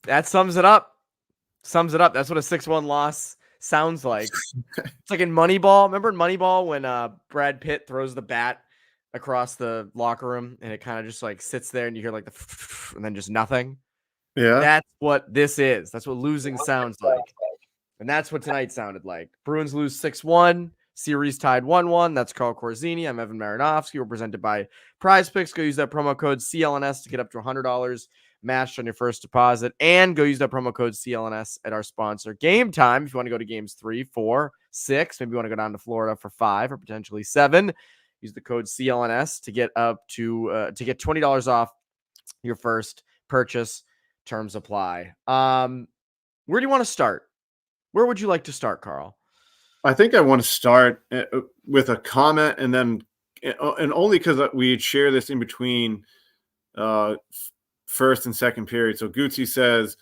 That sums it up. That's what a 6-1 loss sounds like. It's like in Moneyball. Remember in Moneyball when Brad Pitt throws the bat across the locker room and it kind of just like sits there and you hear like the and then just nothing? Yeah. That's what this is. That's what losing sounds like. And that's what tonight sounded like. Bruins lose 6-1. Series tied 1-1. That's Carl Corazzini. I'm Evan Marinofsky. We're presented by Prize Picks. Go use that promo code CLNS to get up to $100 matched on your first deposit. And go use that promo code CLNS at our sponsor, Game Time. If you want to go to games 3, 4, 6, maybe you want to go down to Florida for 5 or potentially 7, use the code CLNS to get up to get $20 off your first purchase. Terms apply. Where do you want to start? Where would you like to start, Carl? I think I want to start with a comment, and only because we share this in between first and second period. So Gucci says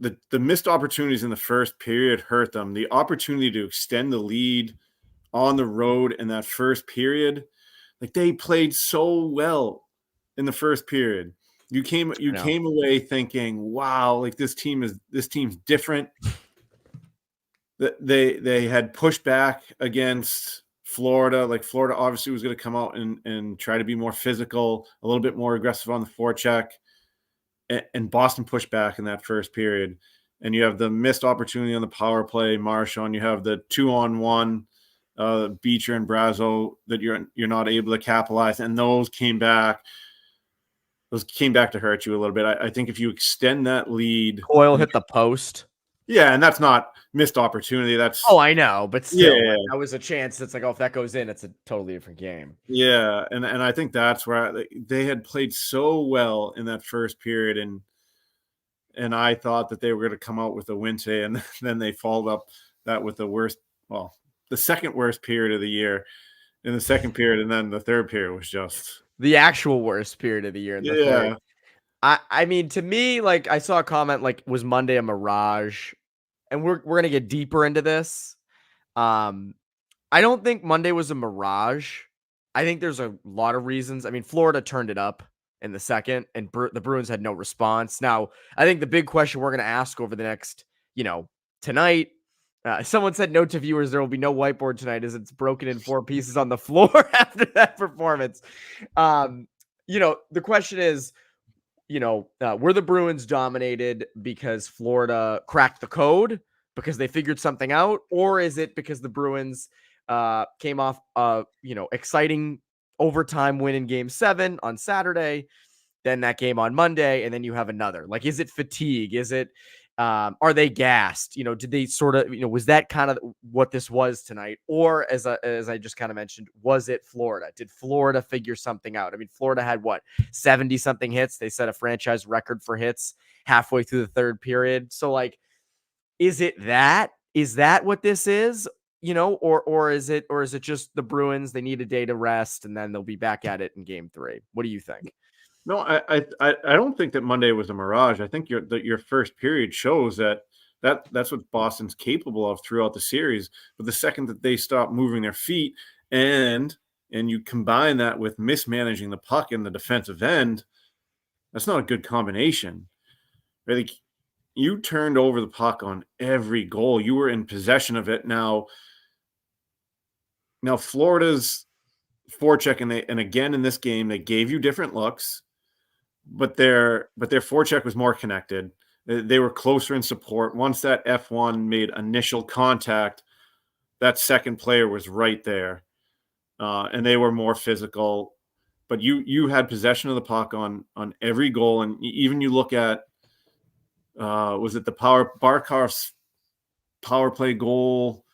the missed opportunities in the first period hurt them. The opportunity to extend the lead on the road in that first period, like they played so well in the first period. You came away thinking, wow, like this team's different. They had pushed back against Florida. Like Florida obviously was going to come out and try to be more physical, a little bit more aggressive on the forecheck. And Boston pushed back in that first period. And you have the missed opportunity on the power play, Marchand. You have the 2-on-1, Beecher and Brazo that you're not able to capitalize. And those came back. Those came back to hurt you a little bit. I think if you extend that lead, Coyle hit the post. Yeah, and that's not missed opportunity. That's I know, but still, yeah. that was a chance. That's like, if that goes in, it's a totally different game. Yeah, and I think that's where they had played so well in that first period, and I thought that they were going to come out with a win today, and then they followed up that with the second worst period of the year in the second period, and then the third period was just the actual worst period of the year in the third. I mean, to me, like I saw a comment like, was Monday a mirage? And we're going to get deeper into this. I don't think Monday was a mirage. I think there's a lot of reasons. I mean, Florida turned it up in the second, and the Bruins had no response. Now, I think the big question we're going to ask over the next, tonight, someone said, note to viewers, there will be no whiteboard tonight as it's broken in 4 pieces on the floor after that performance. The question is, were the Bruins dominated because Florida cracked the code, because they figured something out, or is it because the Bruins came off exciting overtime win in Game 7 on Saturday, then that game on Monday, and then you have another? Like, is it fatigue? Is it are they gassed? Did they sort of, was that kind of what this was tonight? Or as I just kind of mentioned, was it Florida? Did Florida figure something out? I mean, Florida had 70 something hits. They set a franchise record for hits halfway through the third period. So like, is that what this is? Or is it just the Bruins? They need a day to rest and then they'll be back at it in Game 3. What do you think? No, I don't think that Monday was a mirage. I think your first period shows that's what Boston's capable of throughout the series. But the second that they stop moving their feet and you combine that with mismanaging the puck in the defensive end, that's not a good combination. Like, you turned over the puck on every goal. You were in possession of it. Now Florida's forecheck, and again in this game they gave you different looks. But their forecheck was more connected. They were closer in support. Once that F1 made initial contact, that second player was right there, and they were more physical. But you had possession of the puck on every goal, and even you look at was it the Barkov's power play goal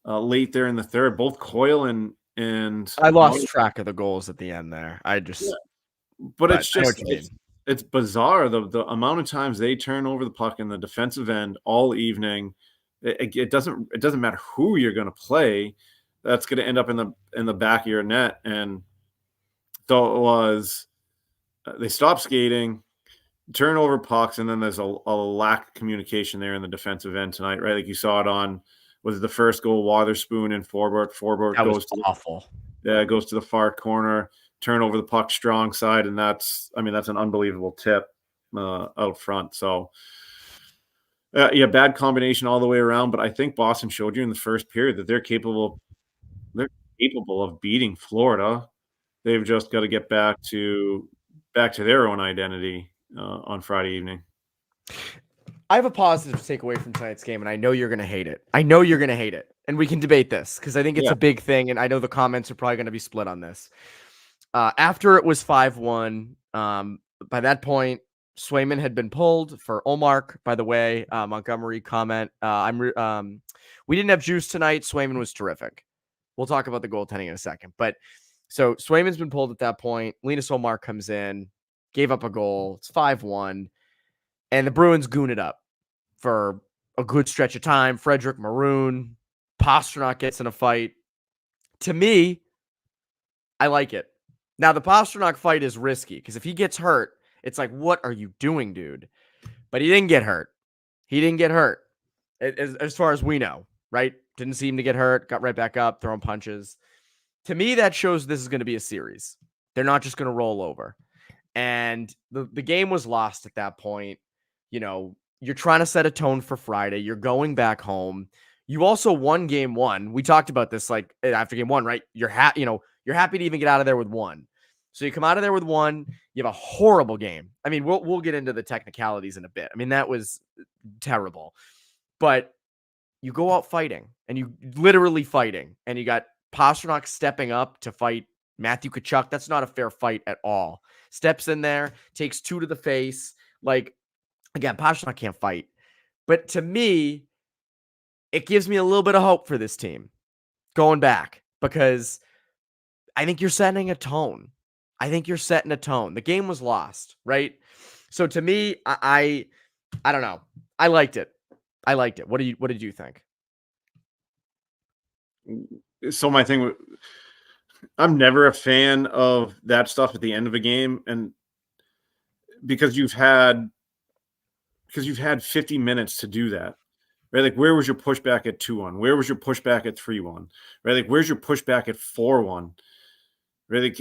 late there in the third? Both Coyle and I lost track of the goals at the end there. But it's just it's bizarre the amount of times they turn over the puck in the defensive end all evening. It doesn't matter who you're going to play, that's going to end up in the back of your net. And so it was they stopped skating, turn over pucks, and then there's a lack of communication there in the defensive end tonight, right? Like you saw it on was the first goal, Wotherspoon and Forbort. That goes was awful. Yeah, it goes to the far corner. turn over the puck strong side, and that's an unbelievable tip out front. So bad combination all the way around, but I think Boston showed you in the first period that they're capable of beating Florida. They've just got to get back to their own identity on Friday evening. I have a positive to take away from tonight's game, and I know you're going to hate it. And we can debate this because I think it's a big thing, and I know the comments are probably going to be split on this. After it was 5-1, by that point, Swayman had been pulled for Ullmark. By the way, Montgomery comment. We didn't have juice tonight. Swayman was terrific. We'll talk about the goaltending in a second. But so Swayman's been pulled at that point. Linus Ullmark comes in, gave up a goal. It's 5-1. And the Bruins goon it up for a good stretch of time. Frederick Maroon, Pastrnak gets in a fight. To me, I like it. Now, the Pastrnak fight is risky because if he gets hurt, it's like, what are you doing, dude? But he didn't get hurt. As far as we know, right? Didn't seem to get hurt. Got right back up, throwing punches. To me, that shows this is going to be a series. They're not just going to roll over. And the game was lost at that point. You know, you're trying to set a tone for Friday. You're going back home. You also won game one. We talked about this like after game one, right? You're happy to even get out of there with one. So you come out of there with one. You have a horrible game. I mean, we'll get into the technicalities in a bit. I mean, that was terrible. But you go out fighting, and you literally fighting, and you got Pastrnak stepping up to fight Matthew Tkachuk. That's not a fair fight at all. Steps in there, takes two to the face. Like, again, Pastrnak can't fight. But to me, it gives me a little bit of hope for this team going back because I think you're setting a tone. The game was lost, right? So to me, I don't know. I liked it. What did you think? So my thing, I'm never a fan of that stuff at the end of a game, and because you've had 50 minutes to do that, right? Like, where was your pushback at 2-1? Where was your pushback at 3-1? Right? Like, where's your pushback at 4-1? Right? Like,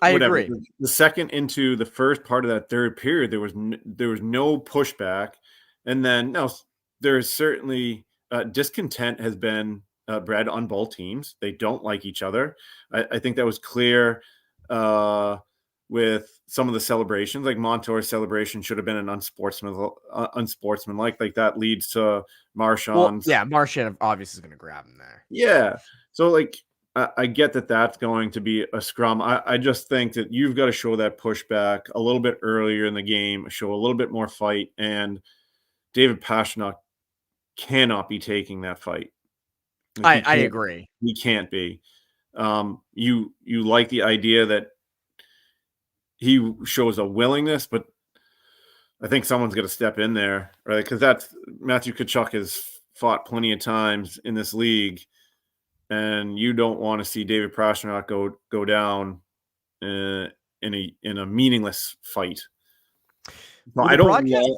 I agree. The second into the first part of that third period, there was no pushback, and then there is certainly discontent has been bred on both teams. They don't like each other. I think that was clear with some of the celebrations. Like Montour's celebration should have been an unsportsmanlike. Like that leads to Marchand's. Well, yeah, Marchand obviously is going to grab him there. Yeah. So like I get that that's going to be a scrum. I just think that you've got to show that pushback a little bit earlier in the game, show a little bit more fight, and David Pastrnak cannot be taking that fight. I agree. He can't be. You like the idea that he shows a willingness, but I think someone's going to step in there, right? Because that's Matthew Tkachuk has fought plenty of times in this league, and you don't want to see David Pastrnak go down in a meaningless fight. Well, I don't know.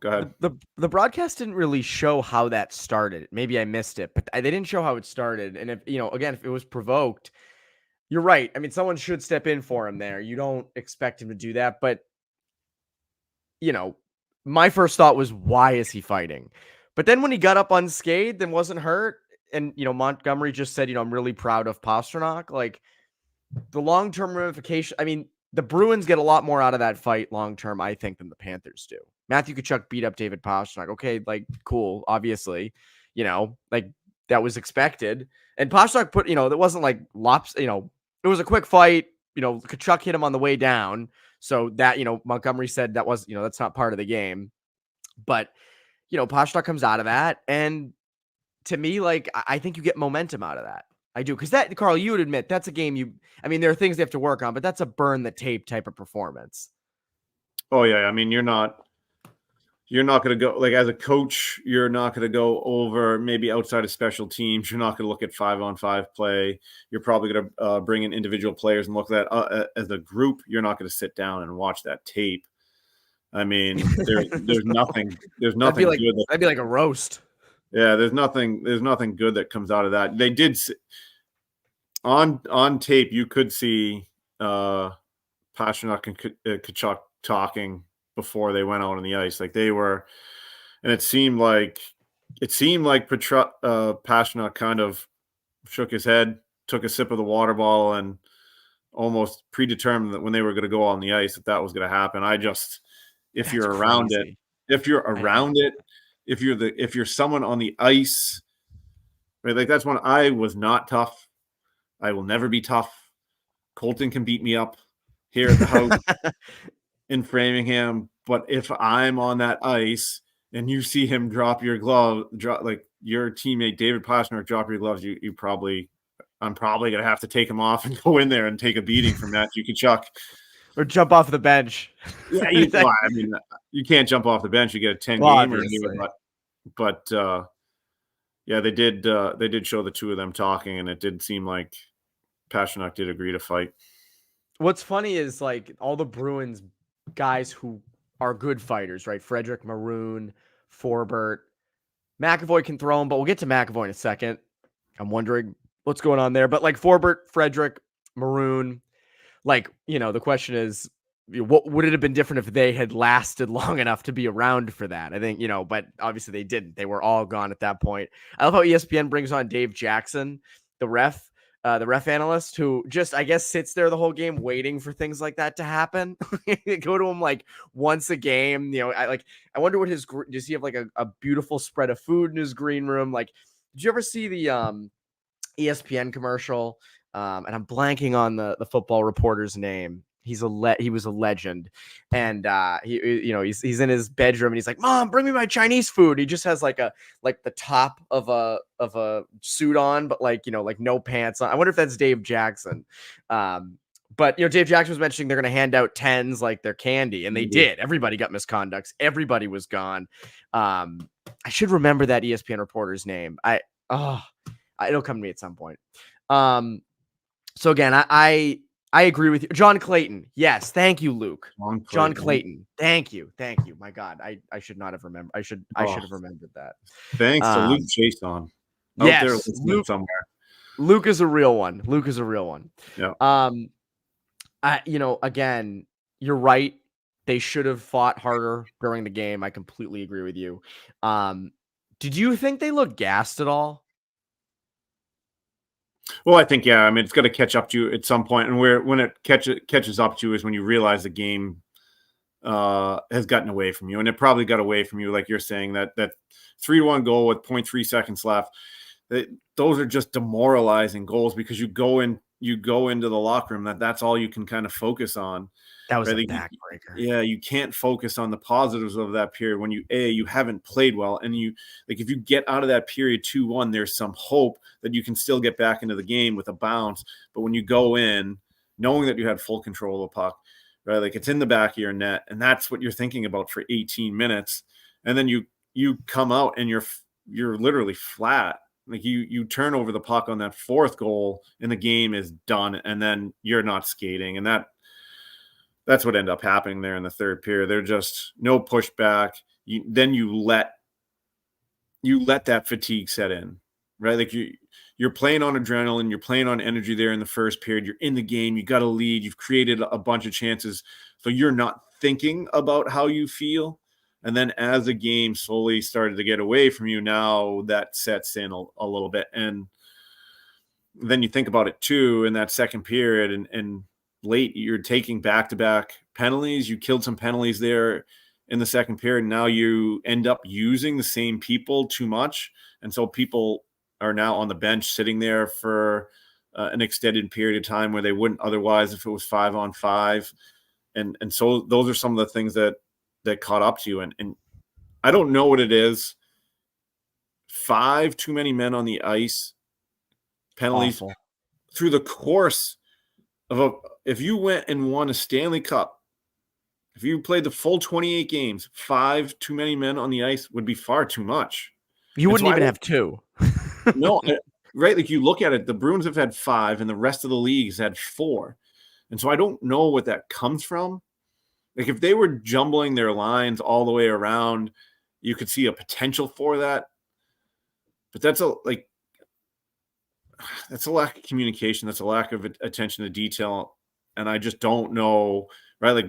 Go ahead. The broadcast didn't really show how that started. Maybe I missed it, but they didn't show how it started. And if it was provoked, you're right. I mean, someone should step in for him there. You don't expect him to do that, but my first thought was, why is he fighting? But then when he got up unscathed and wasn't hurt, and Montgomery just said, I'm really proud of Pastrnak. Like, the long-term ramification. I mean, the Bruins get a lot more out of that fight long-term, I think, than the Panthers do. Matthew Tkachuk beat up David Pastrnak. Okay, like, cool, obviously. Like, that was expected. And Pastrnak put, that wasn't like it was a quick fight. Tkachuk hit him on the way down. So that, Montgomery said that was, that's not part of the game. But, Pastrnak comes out of that. And to me, like, I think you get momentum out of that. I do. Because that, Carl, you would admit that's a game there are things they have to work on, but that's a burn the tape type of performance. Oh, yeah. I mean, you're not going to go, like, as a coach, you're not going to go over maybe outside of special teams. You're not going to look at 5-on-5 play. You're probably going to bring in individual players and look at that as a group. You're not going to sit down and watch that tape. I mean, there's nothing good. That'd be like a roast. Yeah, there's nothing good that comes out of that. They did. on tape, you could see Pasternak and Kachuk talking before they went out on the ice. Like they were, and it seemed like Pasternak kind of shook his head, took a sip of the water bottle, and almost predetermined that when they were going to go on the ice, that was going to happen. If you're around it, if you're someone on the ice, right? Like that's when I was not tough. I will never be tough. Colton can beat me up here at the house in Framingham. But if I'm on that ice and you see him drop like your teammate David Pasternak drop your gloves, I'm probably going to have to take him off and go in there and take a beating from Matthew Tkachuk. Or jump off the bench. Yeah, you can't jump off the bench. You get a 10 gamer anyway, but yeah, they did show the two of them talking, and it did seem like Pasternak did agree to fight. What's funny is like all the Bruins guys who are good fighters, right? Frederick, Maroon, Forbert, McAvoy can throw him, but we'll get to McAvoy in a second. I'm wondering what's going on there, but like Forbert, Frederick, Maroon, like, the question is, what would it have been different if they had lasted long enough to be around for that? I think, but obviously they didn't. They were all gone at that point. I love how ESPN brings on Dave Jackson, the ref analyst, who just, I guess, sits there the whole game waiting for things like that to happen. Go to him like once a game. I wonder what does he have like a beautiful spread of food in his green room? Like, did you ever see the ESPN commercial? And I'm blanking on the football reporter's name. He was a legend, and he's in his bedroom and he's like, "Mom, bring me my Chinese food." He just has like the top of a suit on, but like no pants on. I wonder if that's Dave Jackson. But Dave Jackson was mentioning they're going to hand out 10s like they're candy, and they did. Everybody got misconducts. Everybody was gone. I should remember that ESPN reporter's name. It'll come to me at some point. So again, I agree with you. John Clayton. Yes. Thank you, Luke. John Clayton. Thank you. My God. I should not have remembered. I should have remembered that. Thanks to Luke Chason. Yes. Luke somewhere. Luke is a real one. Yeah. Again, you're right. They should have fought harder during the game. I completely agree with you. Did you think they looked gassed at all? Well, I think, yeah. I mean, it's going to catch up to you at some point, and when it catches up to you is when you realize the game has gotten away from you, and it probably got away from you, like you're saying, that 3-1 goal with 0.3 seconds left. Those are just demoralizing goals because you go into the locker room that's all you can kind of focus on. That was a backbreaker. Yeah, you can't focus on the positives of that period when you haven't played well, and if you get out of that period 2-1, there's some hope that you can still get back into the game with a bounce. But when you go in knowing that you had full control of the puck, right, like it's in the back of your net, and that's what you're thinking about for 18 minutes, and then you come out and you're literally flat. Like you turn over the puck on that fourth goal, and the game is done, and then you're not skating, and that's what ended up happening there in the third period. They're just no pushback. Then you let that fatigue set in, right? Like you're playing on adrenaline, you're playing on energy there in the first period. You're in the game. You got a lead. You've created a bunch of chances, so you're not thinking about how you feel. And then as the game slowly started to get away from you, now that sets in a little bit. And then you think about it too in that second period, and late, you're taking back-to-back penalties. You killed some penalties there in the second period. Now you end up using the same people too much. And so people are now on the bench sitting there for an extended period of time where they wouldn't otherwise if it was 5-on-5. And so those are some of the things that caught up to you. And I don't know what it is. 5 too many men on the ice, penalties. Awful. Through the course if you went and won a Stanley Cup, if you played the full 28 games, 5 too many men on the ice would be far too much. You wouldn't even have 2. No, right? Like you look at it, the Bruins have had 5 and the rest of the league's had 4. And so I don't know what that comes from. Like if they were jumbling their lines all the way around, you could see a potential for that. But that's that's a lack of communication. That's a lack of attention to detail. And I just don't know, right? Like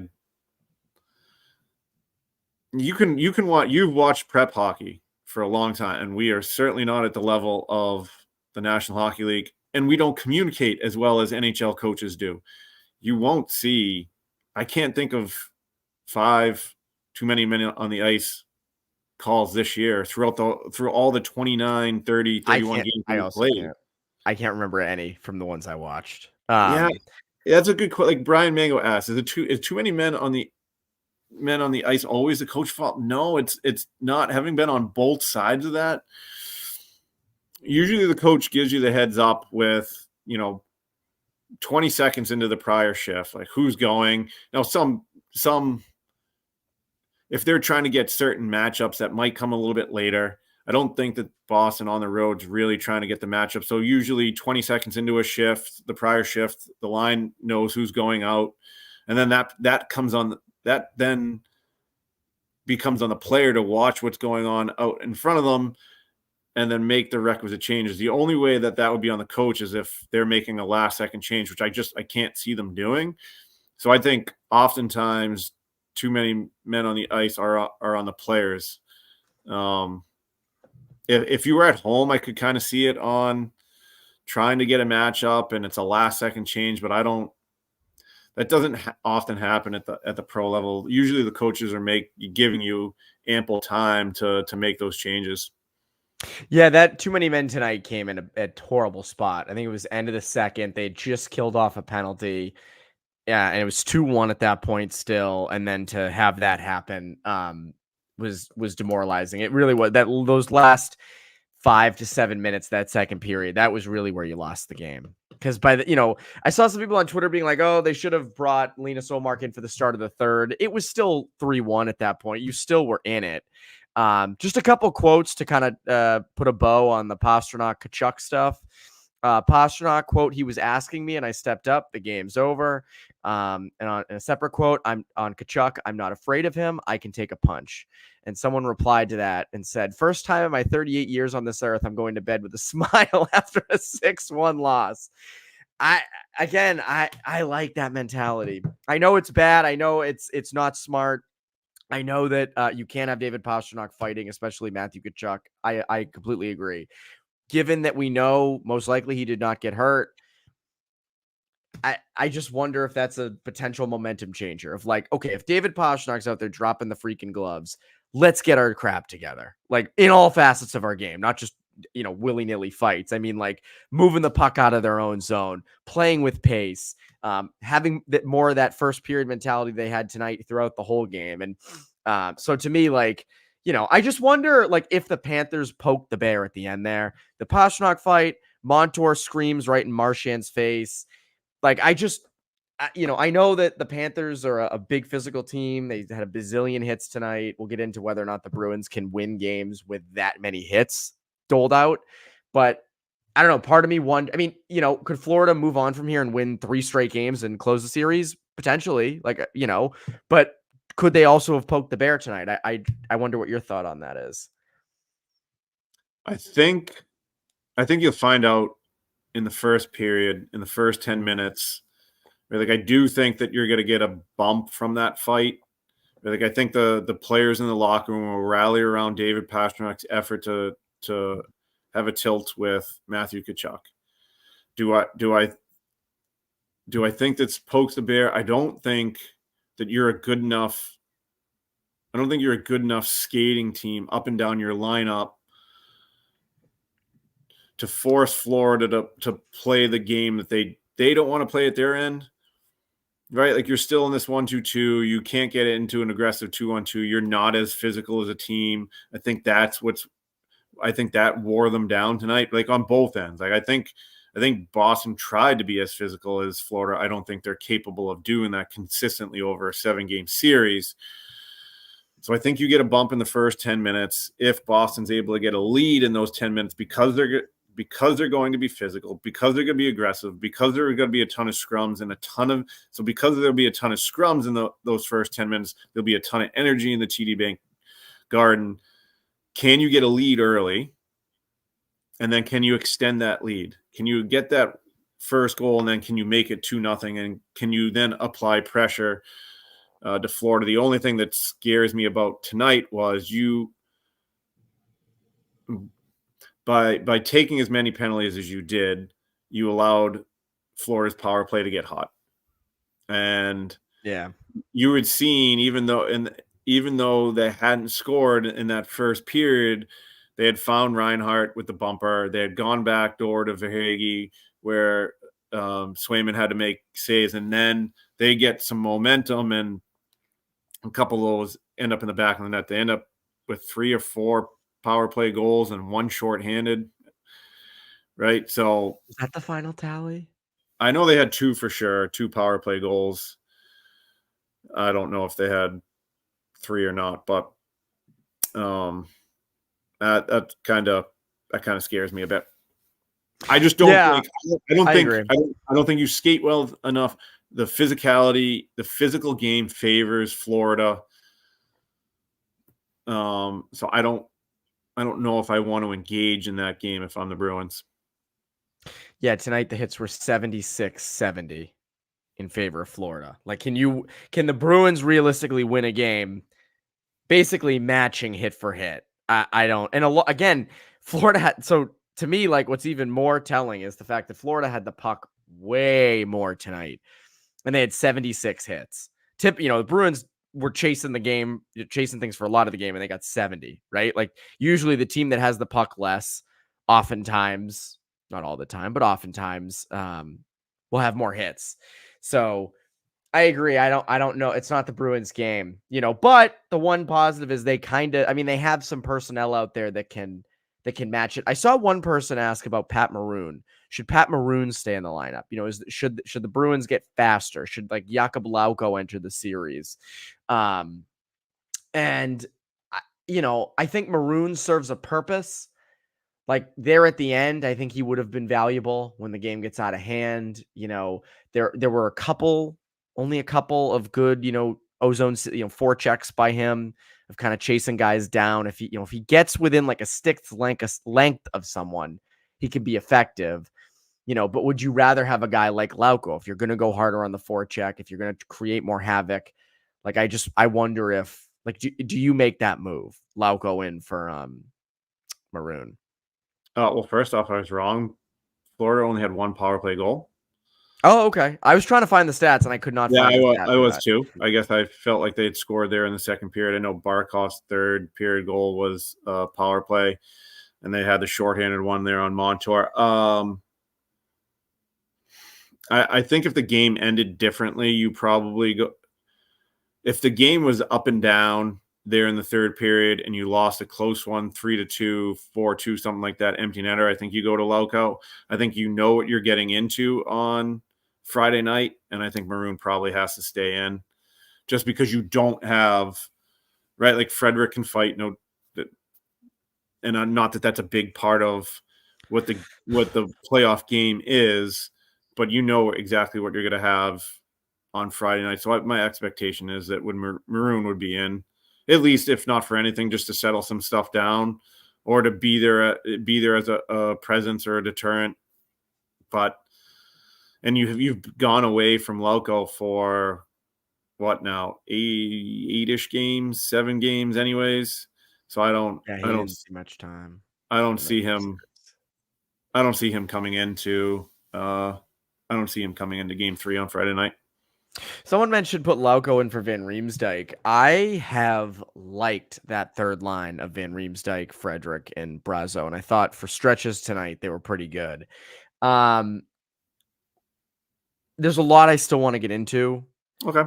you've watched prep hockey for a long time, and we are certainly not at the level of the National Hockey League, and we don't communicate as well as NHL coaches do. You won't see, I can't think of 5 too many men on the ice calls this year through all the 29, 30, 31 games we played. I can't remember any from the ones I watched. Yeah, that's a good question. Like Brian Mango asked, is too many men on the ice always the coach fault? No, it's not. Having been on both sides of that, usually the coach gives you the heads up with 20 seconds into the prior shift, like who's going. Now some if they're trying to get certain matchups that might come a little bit later. I don't think that Boston on the road's really trying to get the matchup. So usually 20 seconds into a shift, the prior shift, the line knows who's going out. And then that then becomes on the player to watch what's going on out in front of them and then make the requisite changes. The only way that would be on the coach is if they're making a last second change, which I can't see them doing. So I think oftentimes too many men on the ice are on the players. If you were at home, I could kind of see it on trying to get a matchup and it's a last second change, but that doesn't often happen at the pro level. Usually the coaches are giving you ample time to make those changes. Yeah, that too many men tonight came in a horrible spot. I think it was end of the second. They just killed off a penalty. Yeah, and it was 2-1 at that point still. And then to have that happen was demoralizing. It really was. Those last 5 to 7 minutes, that second period, that was really where you lost the game. Because I saw some people on Twitter being like, oh, they should have brought Linus Ullmark in for the start of the third. It was still 3-1 at that point. You still were in it. Just a couple quotes to kind of put a bow on the Pastrnak-Tkachuk stuff. Pastrnak, quote, he was asking me and I stepped up. The game's over. And on a separate quote, I'm on Tkachuk. I'm not afraid of him. I can take a punch. And someone replied to that and said, first time in my 38 years on this earth, I'm going to bed with a smile after a 6-1 loss. I like that mentality. I know it's bad. I know it's not smart. I know that you can't have David Pastrnak fighting, especially Matthew Tkachuk. I completely agree. Given that we know most likely he did not get hurt, I just wonder if that's a potential momentum changer of like, okay, if David Pastrnak's out there dropping the freaking gloves, let's get our crap together. Like in all facets of our game, not just, willy-nilly fights. I mean, like moving the puck out of their own zone, playing with pace, having more of that first period mentality they had tonight throughout the whole game. And so to me, like, I just wonder, like, if the Panthers poked the bear at the end there, the Pastrnak fight, Montour screams right in Marchand's face. Like, I know that the Panthers are a big physical team. They had a bazillion hits tonight. We'll get into whether or not the Bruins can win games with that many hits doled out. But I don't know. Part of me could Florida move on from here and win 3 straight games and close the series? Potentially. But could they also have poked the bear tonight? I wonder what your thought on that is. I think you'll find out in the first period, in the first 10 minutes. Like, I do think that you're going to get a bump from that fight. Like, I think the players in the locker room will rally around David Pastrnak's effort to have a tilt with Matthew Tkachuk. Do I think that's pokes the bear? I don't think you're a good enough skating team up and down your lineup to force Florida to play the game that they don't want to play at their end. Right? Like, you're still in this 1-2-2. You can't get into an aggressive 2-on-2. You're not as physical as a team. I think that wore them down tonight, like on both ends. Like, I think Boston tried to be as physical as Florida. I don't think they're capable of doing that consistently over a 7-game series. So I think you get a bump in the first 10 minutes if Boston's able to get a lead in those 10 minutes because they're going to be physical, because they're going to be aggressive, because there are going to be a ton of scrums and because there'll be a ton of scrums in those first 10 minutes, there'll be a ton of energy in the TD Bank Garden. Can you get a lead early? And then can you extend that lead? Can you get that first goal and then can you make it 2-0? And can you then apply pressure to Florida? The only thing that scares me about tonight was by taking as many penalties as you did, you allowed Florida's power play to get hot. And you had seen, even though they hadn't scored in that first period, they had found Reinhart with the bumper. They had gone back door to Verhaeghe where Swayman had to make saves, and then they get some momentum, and a couple of those end up in the back of the net. They end up with 3 or 4 power play goals and 1 shorthanded, right? So is that the final tally? I know they had 2 for sure, 2 power play goals. I don't know if they had 3 or not, but that kind of scares me a bit. I just don't think I don't think you skate well enough. The physicality, the physical game favors Florida. So I don't know if I want to engage in that game if I'm the Bruins. Yeah, tonight the hits were 76-70 in favor of Florida. Like, can the Bruins realistically win a game basically matching hit for hit? I don't. And again, Florida had, so to me, like, what's even more telling is the fact that Florida had the puck way more tonight, and they had 76 hits. The Bruins were chasing the game, chasing things for a lot of the game, and they got 70, right? Like, usually the team that has the puck less, oftentimes, not all the time, but oftentimes, will have more hits. So I agree. I don't know. It's not the Bruins game, but the one positive is they have some personnel out there that can match it. I saw one person ask about Pat Maroon. Should Pat Maroon stay in the lineup? Should the Bruins get faster? Should like Jakub Lauko enter the series? And I think Maroon serves a purpose. Like, there at the end, I think he would have been valuable when the game gets out of hand. There were only a couple of good, ozone, forechecks by him of kind of chasing guys down. If he gets within like a stick's length of someone, he could be effective. But would you rather have a guy like Lauko if you're going to go harder on the forecheck, if you're going to create more havoc? Like, I wonder if, like, do you make that move, Lauko in for Maroon? Well, first off, I was wrong. Florida only had 1 power play goal. Oh, okay. I was trying to find the stats and I could not find the stats. I was too. I guess I felt like they had scored there in the second period. I know Barkov's third period goal was power play, and they had the shorthanded one there on Montour. I think if the game ended differently, you probably go. If the game was up and down there in the third period and you lost a close one, 3-2, 4-2, something like that, empty netter, I think you go to Lauko. I think you know what you're getting into on Friday night, and I think Maroon probably has to stay in just because you don't have, right, like Frederick can fight, and not that that's a big part of what the playoff game is, but you know exactly what you're going to have on Friday night. So my expectation is that when Maroon would be in, at least if not for anything, just to settle some stuff down or to be there as a presence or a deterrent. But and you've gone away from Lauko for what now, 8-ish games, 7 games, anyways. So I don't see much time. I don't see him coming into. I don't see him coming into Game 3 on Friday night. Someone mentioned put Lauko in for Van Riemsdyk. I have liked that third line of Van Riemsdyk, Frederick, and Brazo, and I thought for stretches tonight they were pretty good. There's a lot I still want to get into. Okay.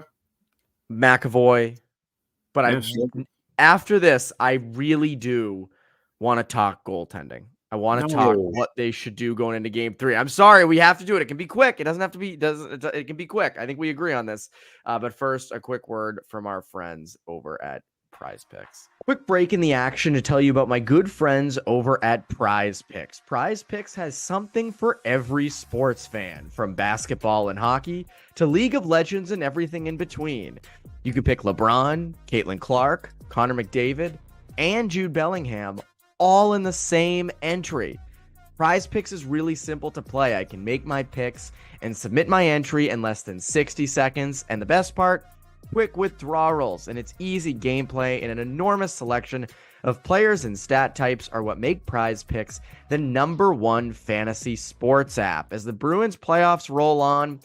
McAvoy. But after this, I really do want to talk goaltending. I want to talk what they should do going into Game 3. I'm sorry, we have to do it. It can be quick. It doesn't have to be. It can be quick. I think we agree on this. But first, a quick word from our friends over at Prize Picks. Quick break in the action to tell you about my good friends over at Prize Picks. Prize Picks has something for every sports fan, from basketball and hockey to League of Legends and everything in between. You can pick LeBron, Caitlin Clark, Connor McDavid, and Jude Bellingham all in the same entry. Prize Picks is really simple to play. I can make my picks and submit my entry in less than 60 seconds. And the best part, quick withdrawals. And it's easy gameplay and an enormous selection of players and stat types are what make Prize Picks the #1 fantasy sports app. As the Bruins playoffs roll on,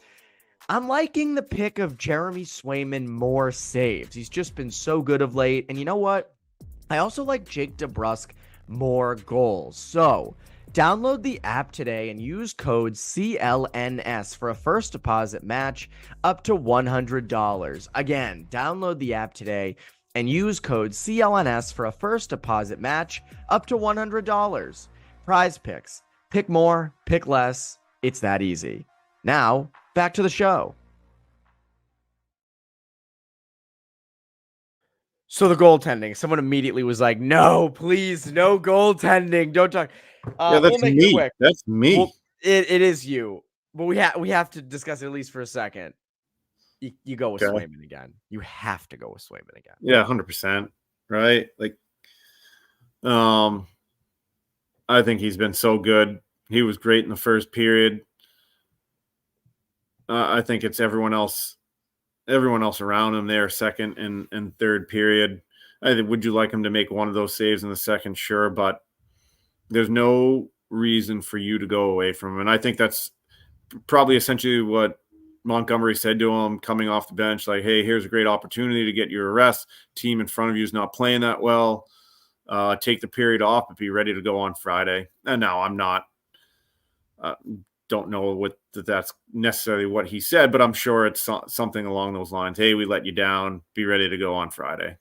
I'm liking the pick of Jeremy Swayman more saves. He's just been so good of late. And you know what? I also like Jake DeBrusk more goals. So download the app today and use code CLNS for a first deposit match up to $100. Again, download the app today and use code CLNS for a first deposit match up to $100. Prize Picks. Pick more, pick less. It's that easy. Now, back to the show. So the goaltending, someone immediately was like, no, please, no goaltending. Don't talk. Yeah, that's We'll make me. it quick. That's me. Well, it is you, but we have to discuss it at least for a second. You go with Swayman again. You have to go with Swayman again. Yeah, 100%. Right? Like, I think he's been so good. He was great in the first period. I think it's everyone else around him there, second and third period. Would you like him to make one of those saves in the second? Sure, but there's no reason for you to go away from him. And I think that's probably essentially what Montgomery said to him coming off the bench, like, hey, here's a great opportunity to get your rest. Team in front of you is not playing that well. Take the period off, but be ready to go on Friday. And now I'm not don't know what that's necessarily what he said, but I'm sure it's something along those lines. Hey, we let you down. Be ready to go on Friday.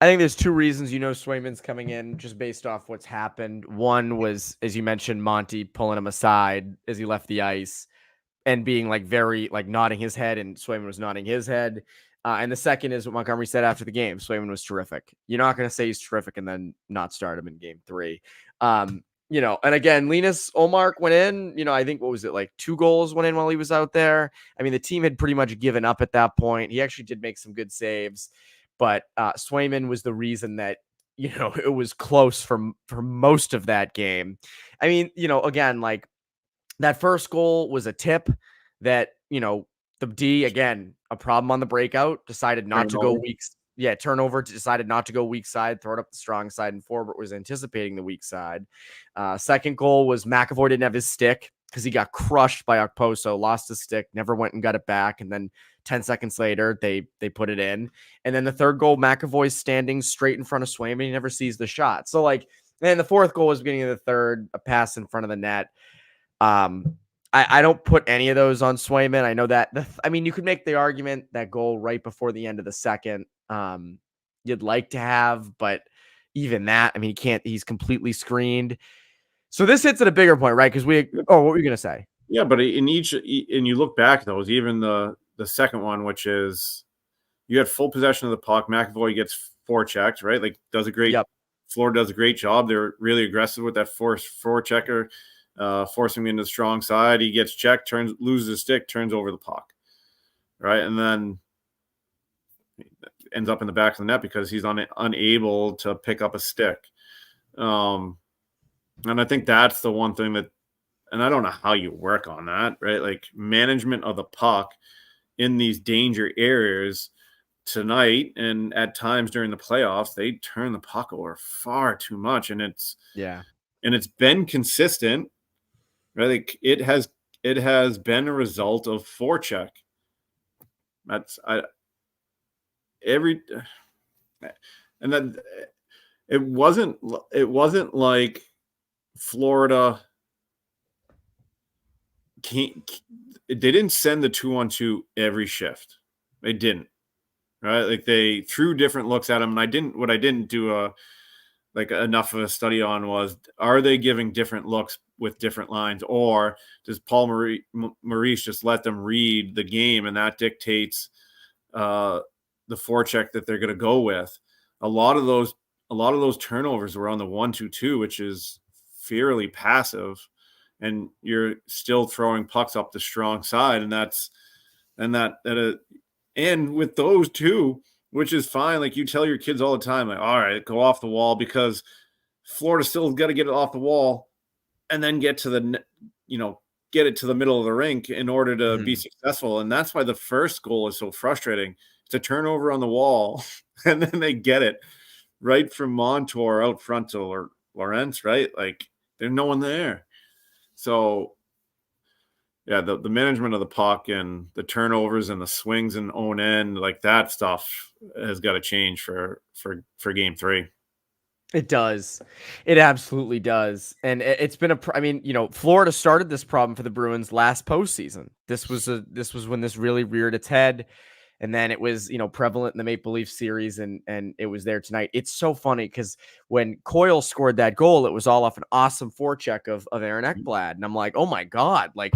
I think there's two reasons Swayman's coming in just based off what's happened. One was, as you mentioned, Monty pulling him aside as he left the ice and being like very like nodding his head, and Swayman was nodding his head. And the second is what Montgomery said after the game. Swayman was terrific. You're not going to say he's terrific and then not start him in game 3. And again, Linus Ullmark went in, I think, what was it, like 2 goals went in while he was out there. I mean, the team had pretty much given up at that point. He actually did make some good saves, but Swayman was the reason that, it was close for most of that game. I mean, again, like that first goal was a tip that, the D, again, a problem on the breakout, decided not to go weak. Yeah, turnover, decided not to go weak side, throw it up the strong side, and Forbert was anticipating the weak side. Second goal was McAvoy didn't have his stick because he got crushed by Okposo, lost his stick, never went and got it back, and then 10 seconds later, they put it in. And then the third goal, McAvoy's standing straight in front of Swayman. He never sees the shot. So, and the fourth goal was beginning of the third, a pass in front of the net. I don't put any of those on Swayman. I know that. You could make the argument that goal right before the end of the second, you'd like to have, but even that, he can't. He's completely screened. So this hits at a bigger point, right? Because what were you gonna say? Yeah, but in each, and you look back those, even the second one, which is you had full possession of the puck. McAvoy gets forechecked, right? Like does a great. Yep. Florida does a great job. They're really aggressive with that forechecker. Forcing him into the strong side. He gets checked, loses his stick, turns over the puck. Right. And then ends up in the back of the net because he's unable to pick up a stick. And I think that's the one thing that, and I don't know how you work on that, right? Like management of the puck in these danger areas tonight and at times during the playoffs, they turn the puck over far too much. And it's been consistent. Right, like it has been a result of forecheck. And then it wasn't like Florida they didn't send the 2-on-2 every shift. They didn't. Right, like they threw different looks at him, and what I didn't do enough of a study on was, are they giving different looks with different lines, or does Paul Maurice just let them read the game and that dictates the forecheck that they're going to go with? A lot of those turnovers were on the 1-2-2, which is fairly passive, and you're still throwing pucks up the strong side, and with those two, which is fine. Like you tell your kids all the time, like, all right, go off the wall, because Florida still got to get it off the wall. and then get to the, get it to the middle of the rink in order to be successful. And that's why the first goal is so frustrating. It's a turnover on the wall, and then they get it right from Montour out front to Lawrence, right? Like, there's no one there. So, yeah, the management of the puck and the turnovers and the swings and own end, like that stuff has got to change for game 3. It does. It absolutely does. And it's been Florida started this problem for the Bruins last postseason. This was when this really reared its head. And then it was, prevalent in the Maple Leaf series, and it was there tonight. It's so funny because when Coyle scored that goal, it was all off an awesome forecheck of Aaron Ekblad. And I'm like, oh my God, like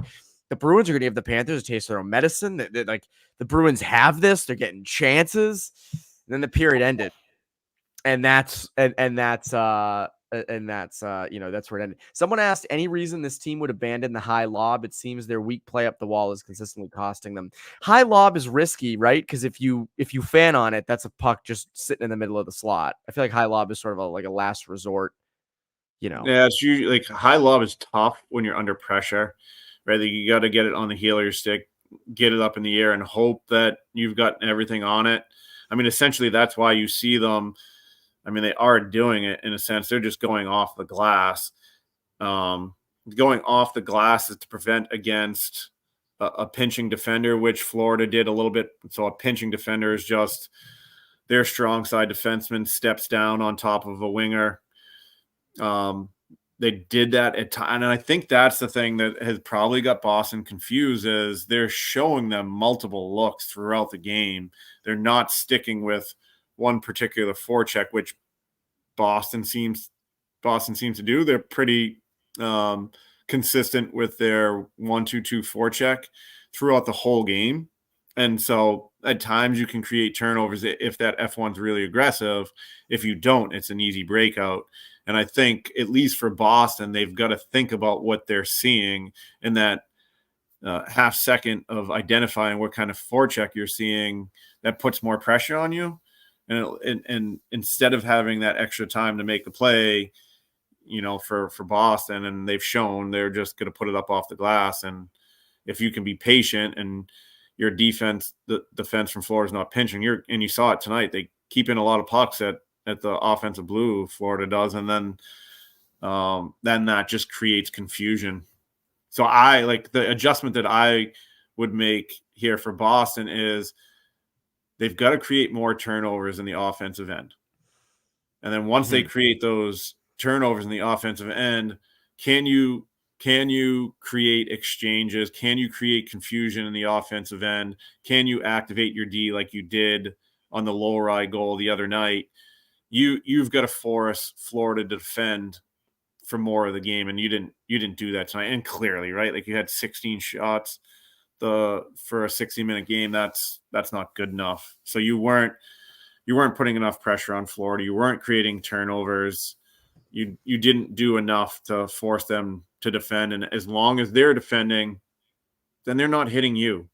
the Bruins are going to give the Panthers a taste of their own medicine. Like the Bruins have this, they're getting chances. And then the period ended. And that's where it ended. Someone asked any reason this team would abandon the high lob. It seems their weak play up the wall is consistently costing them. High lob is risky, right? Because if you fan on it, that's a puck just sitting in the middle of the slot. I feel like high lob is sort of a last resort. Yeah, it's usually like high lob is tough when you're under pressure, right? Like you got to get it on the heel of your stick, get it up in the air, and hope that you've got everything on it. I mean, essentially, that's why you see them. I mean, they are doing it in a sense. They're just going off the glass. Going off the glass is to prevent against a pinching defender, which Florida did a little bit. So a pinching defender is just their strong side defenseman steps down on top of a winger. They did that at times. And I think that's the thing that has probably got Boston confused is they're showing them multiple looks throughout the game. They're not sticking with one particular forecheck, which Boston seems to do. They're pretty consistent with their 1-2-2 forecheck throughout the whole game. And so at times you can create turnovers if that F1's really aggressive. If you don't, it's an easy breakout. And I think at least for Boston, they've got to think about what they're seeing in that half second of identifying what kind of forecheck you're seeing that puts more pressure on you. And instead of having that extra time to make the play, for Boston, and they've shown they're just going to put it up off the glass. And if you can be patient and your defense, the defense from Florida is not pinching, and you saw it tonight, they keep in a lot of pucks at the offensive blue, Florida does, and then that just creates confusion. So I like the adjustment that I would make here for Boston is they've got to create more turnovers in the offensive end. And then once they create those turnovers in the offensive end, can you create exchanges? Can you create confusion in the offensive end? Can you activate your D like you did on the Lowry goal the other night? You've got to force Florida to defend for more of the game, and you didn't do that tonight. And clearly, right? Like you had 16 shots for a 60-minute game. That's not good enough. So you weren't putting enough pressure on Florida. You weren't creating turnovers. You didn't do enough to force them to defend. And as long as they're defending, then they're not hitting you.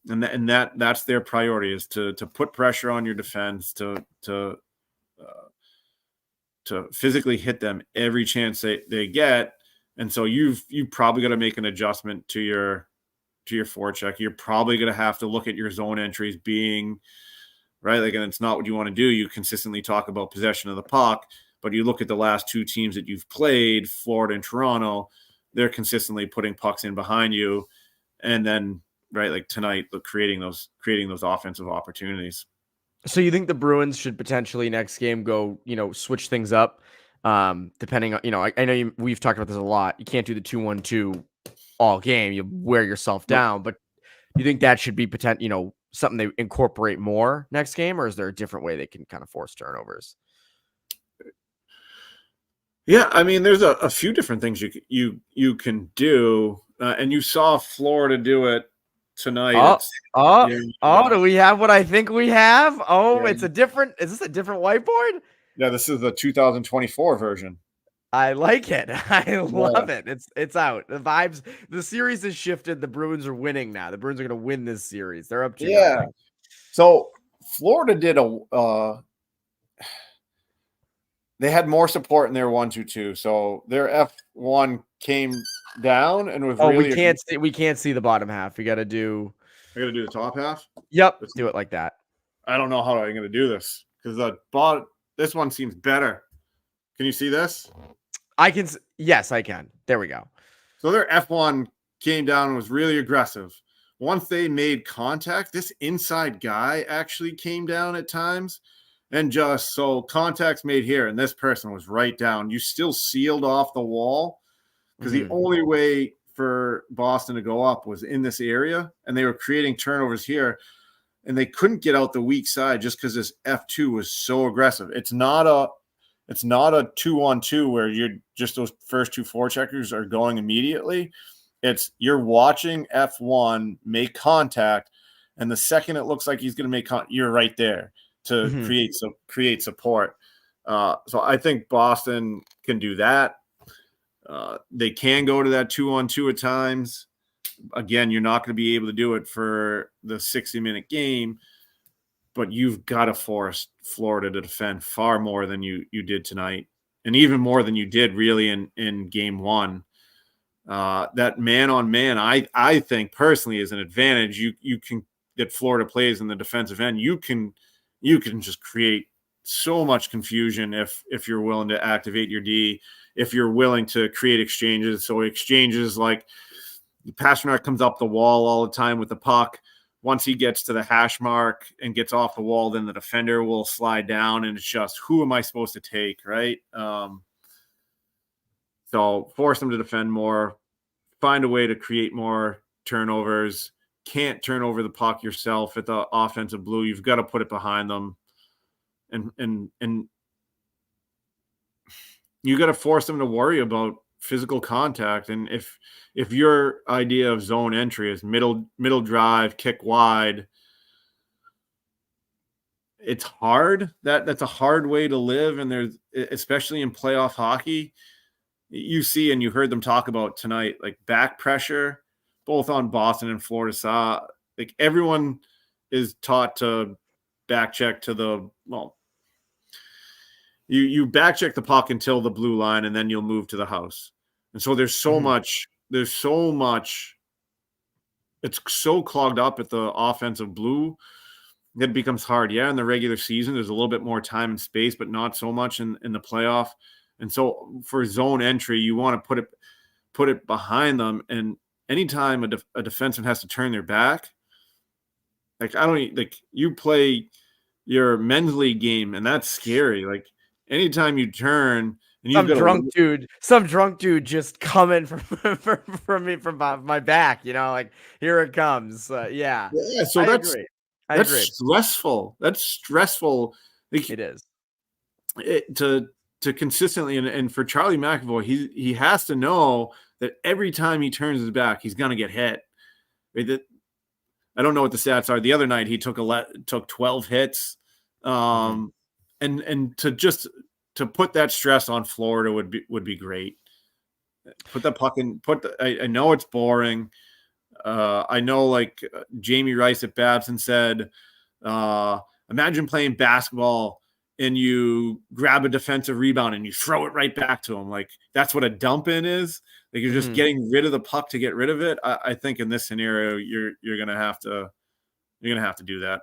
And that's their priority is to put pressure on your defense, to physically hit them every chance they get. And so you've probably got to make an adjustment to your forecheck. You're probably going to have to look at your zone entries being right. Like, and it's not what you want to do. You consistently talk about possession of the puck, but you look at the last two teams that you've played, Florida and Toronto, they're consistently putting pucks in behind you. And then, right, like tonight, creating those offensive opportunities. So you think the Bruins should potentially next game go, switch things up, depending on, I know we've talked about this a lot. You can't do the 2-1-2 all game. You wear yourself down. But do you think that should be something they incorporate more next game, or is there a different way they can kind of force turnovers? Yeah, I mean, there's a few different things you can do, and you saw Florida do it tonight. Do we have what I think we have? Oh, yeah. Is this a different whiteboard? Yeah, this is the 2024 version. I like it. I love it. It's out. The vibes, the series has shifted. The Bruins are winning now. The Bruins are going to win this series. They're up 2-0. Yeah. Nothing. So Florida did they had more support in their 1-2-2. So their F1 came down and was really. We can't see the bottom half. We got to do. I got to do the top half. Yep, do it like that. I don't know how I'm going to do this because this one seems better. Can you see this? I can. Yes, I can. There we go. So their F1 came down and was really aggressive. Once they made contact, this inside guy actually came down at times. And just so contact's made here, and this person was right down. You still sealed off the wall because the only way for Boston to go up was in this area, and they were creating turnovers here, and they couldn't get out the weak side just because this F2 was so aggressive. It's not a 2-on-2 where you're just those first two forecheckers are going immediately. It's you're watching F1 make contact, and the second it looks like he's going to make you're right there to create support. So I think Boston can do that. They can go to that 2-on-2 at times. Again, you're not going to be able to do it for the 60-minute game, but you've got to force Florida to defend far more than you did tonight, and even more than you did really in game one. That man-on-man, I think personally is an advantage. You can that Florida plays in the defensive end. You can just create so much confusion if you're willing to activate your D, if you're willing to create exchanges. So exchanges like Pasternak comes up the wall all the time with the puck. Once he gets to the hash mark and gets off the wall, then the defender will slide down, and it's just, who am I supposed to take, right? So force them to defend more, find a way to create more turnovers. Can't turn over the puck yourself at the offensive blue. You've got to put it behind them, and you got to force them to worry about physical contact. And if your idea of zone entry is middle drive, kick wide, it's hard. That's a hard way to live. And there's, especially in playoff hockey, you see, and you heard them talk about tonight, like back pressure, both on Boston and Florida saw, like everyone is taught to back check to the, well, you back check the puck until the blue line, and then you'll move to the house. And so there's so much, it's so clogged up at the offensive blue. It becomes hard. Yeah, in the regular season, there's a little bit more time and space, but not so much in the playoff. And so for zone entry, you want to put it behind them. And anytime a defenseman has to turn their back, you play your men's league game, and that's scary. Like anytime you turn, and some drunk dude just coming from me from my back, like here it comes. Yeah. So that's stressful. That's stressful. Like, it is to consistently, and for Charlie McAvoy, he has to know that every time he turns his back, he's gonna get hit. Right? I don't know what the stats are. The other night he took 12 hits, and to put that stress on Florida would be great. Put the puck in. I know it's boring. I know, like Jamie Rice at Babson said, imagine playing basketball and you grab a defensive rebound and you throw it right back to him. Like that's what a dump in is. Like you're just getting rid of the puck to get rid of it. I think in this scenario, you're gonna have to do that.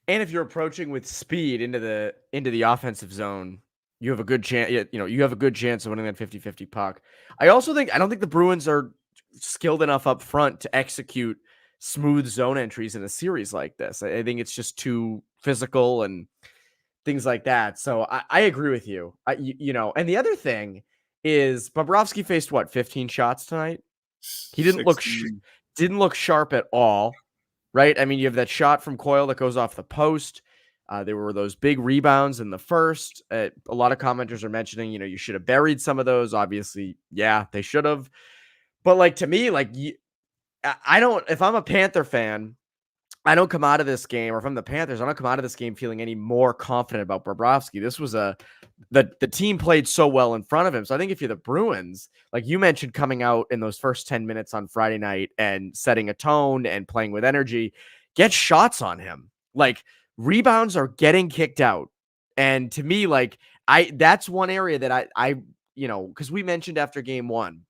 And if you're approaching with speed into the offensive zone, you have a good chance. You have a good chance of winning that 50-50 puck. I don't think the Bruins are skilled enough up front to execute smooth zone entries in a series like this. I think it's just too physical and things like that. So I agree with you. And the other thing is Bobrovsky faced 15 shots tonight. He didn't look sharp at all, right? I mean, you have that shot from Coyle that goes off the post. There were those big rebounds in the first. A lot of commenters are mentioning, you should have buried some of those. Obviously, yeah, they should have. But to me, I don't. If I'm a Panther fan, I don't come out of this game, or if I'm the Panthers, I don't come out of this game feeling any more confident about Bobrovsky. This was the team played so well in front of him. So I think if you're the Bruins, like you mentioned, coming out in those first 10 minutes on Friday night and setting a tone and playing with energy, get shots on him. Like rebounds are getting kicked out. And to me, that's one area that I because we mentioned after game one,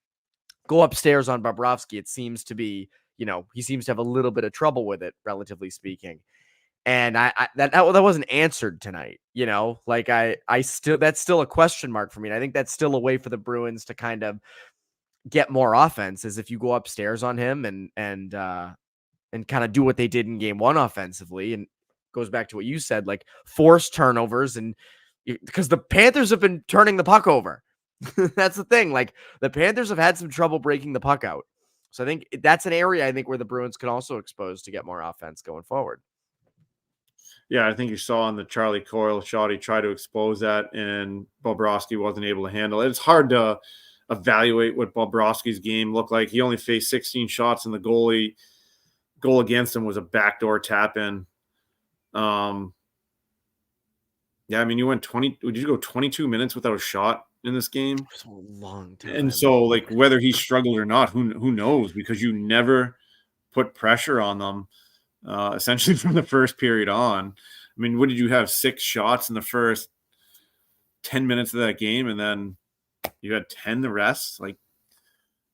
go upstairs on Bobrovsky. It seems to be, he seems to have a little bit of trouble with it, relatively speaking. And that wasn't answered tonight, like I still, that's still a question mark for me. And I think that's still a way for the Bruins to kind of get more offense, is if you go upstairs on him and kind of do what they did in game one offensively. And goes back to what you said, like force turnovers, and because the Panthers have been turning the puck over. That's the thing. Like the Panthers have had some trouble breaking the puck out. So I think that's an area where the Bruins can also expose to get more offense going forward. Yeah, I think you saw on the Charlie Coyle shot, he tried to expose that, and Bobrovsky wasn't able to handle it. It's hard to evaluate what Bobrovsky's game looked like. He only faced 16 shots, and the goal against him was a backdoor tap in. Yeah, I mean, you went 20. Would you go 22 minutes without a shot in this game? It's a long time. And so, like, whether he struggled or not, who knows? Because you never put pressure on them. Essentially from the first period on. I mean, what did you have? 6 shots in the first 10 minutes of that game, and then you had 10 the rest? Like,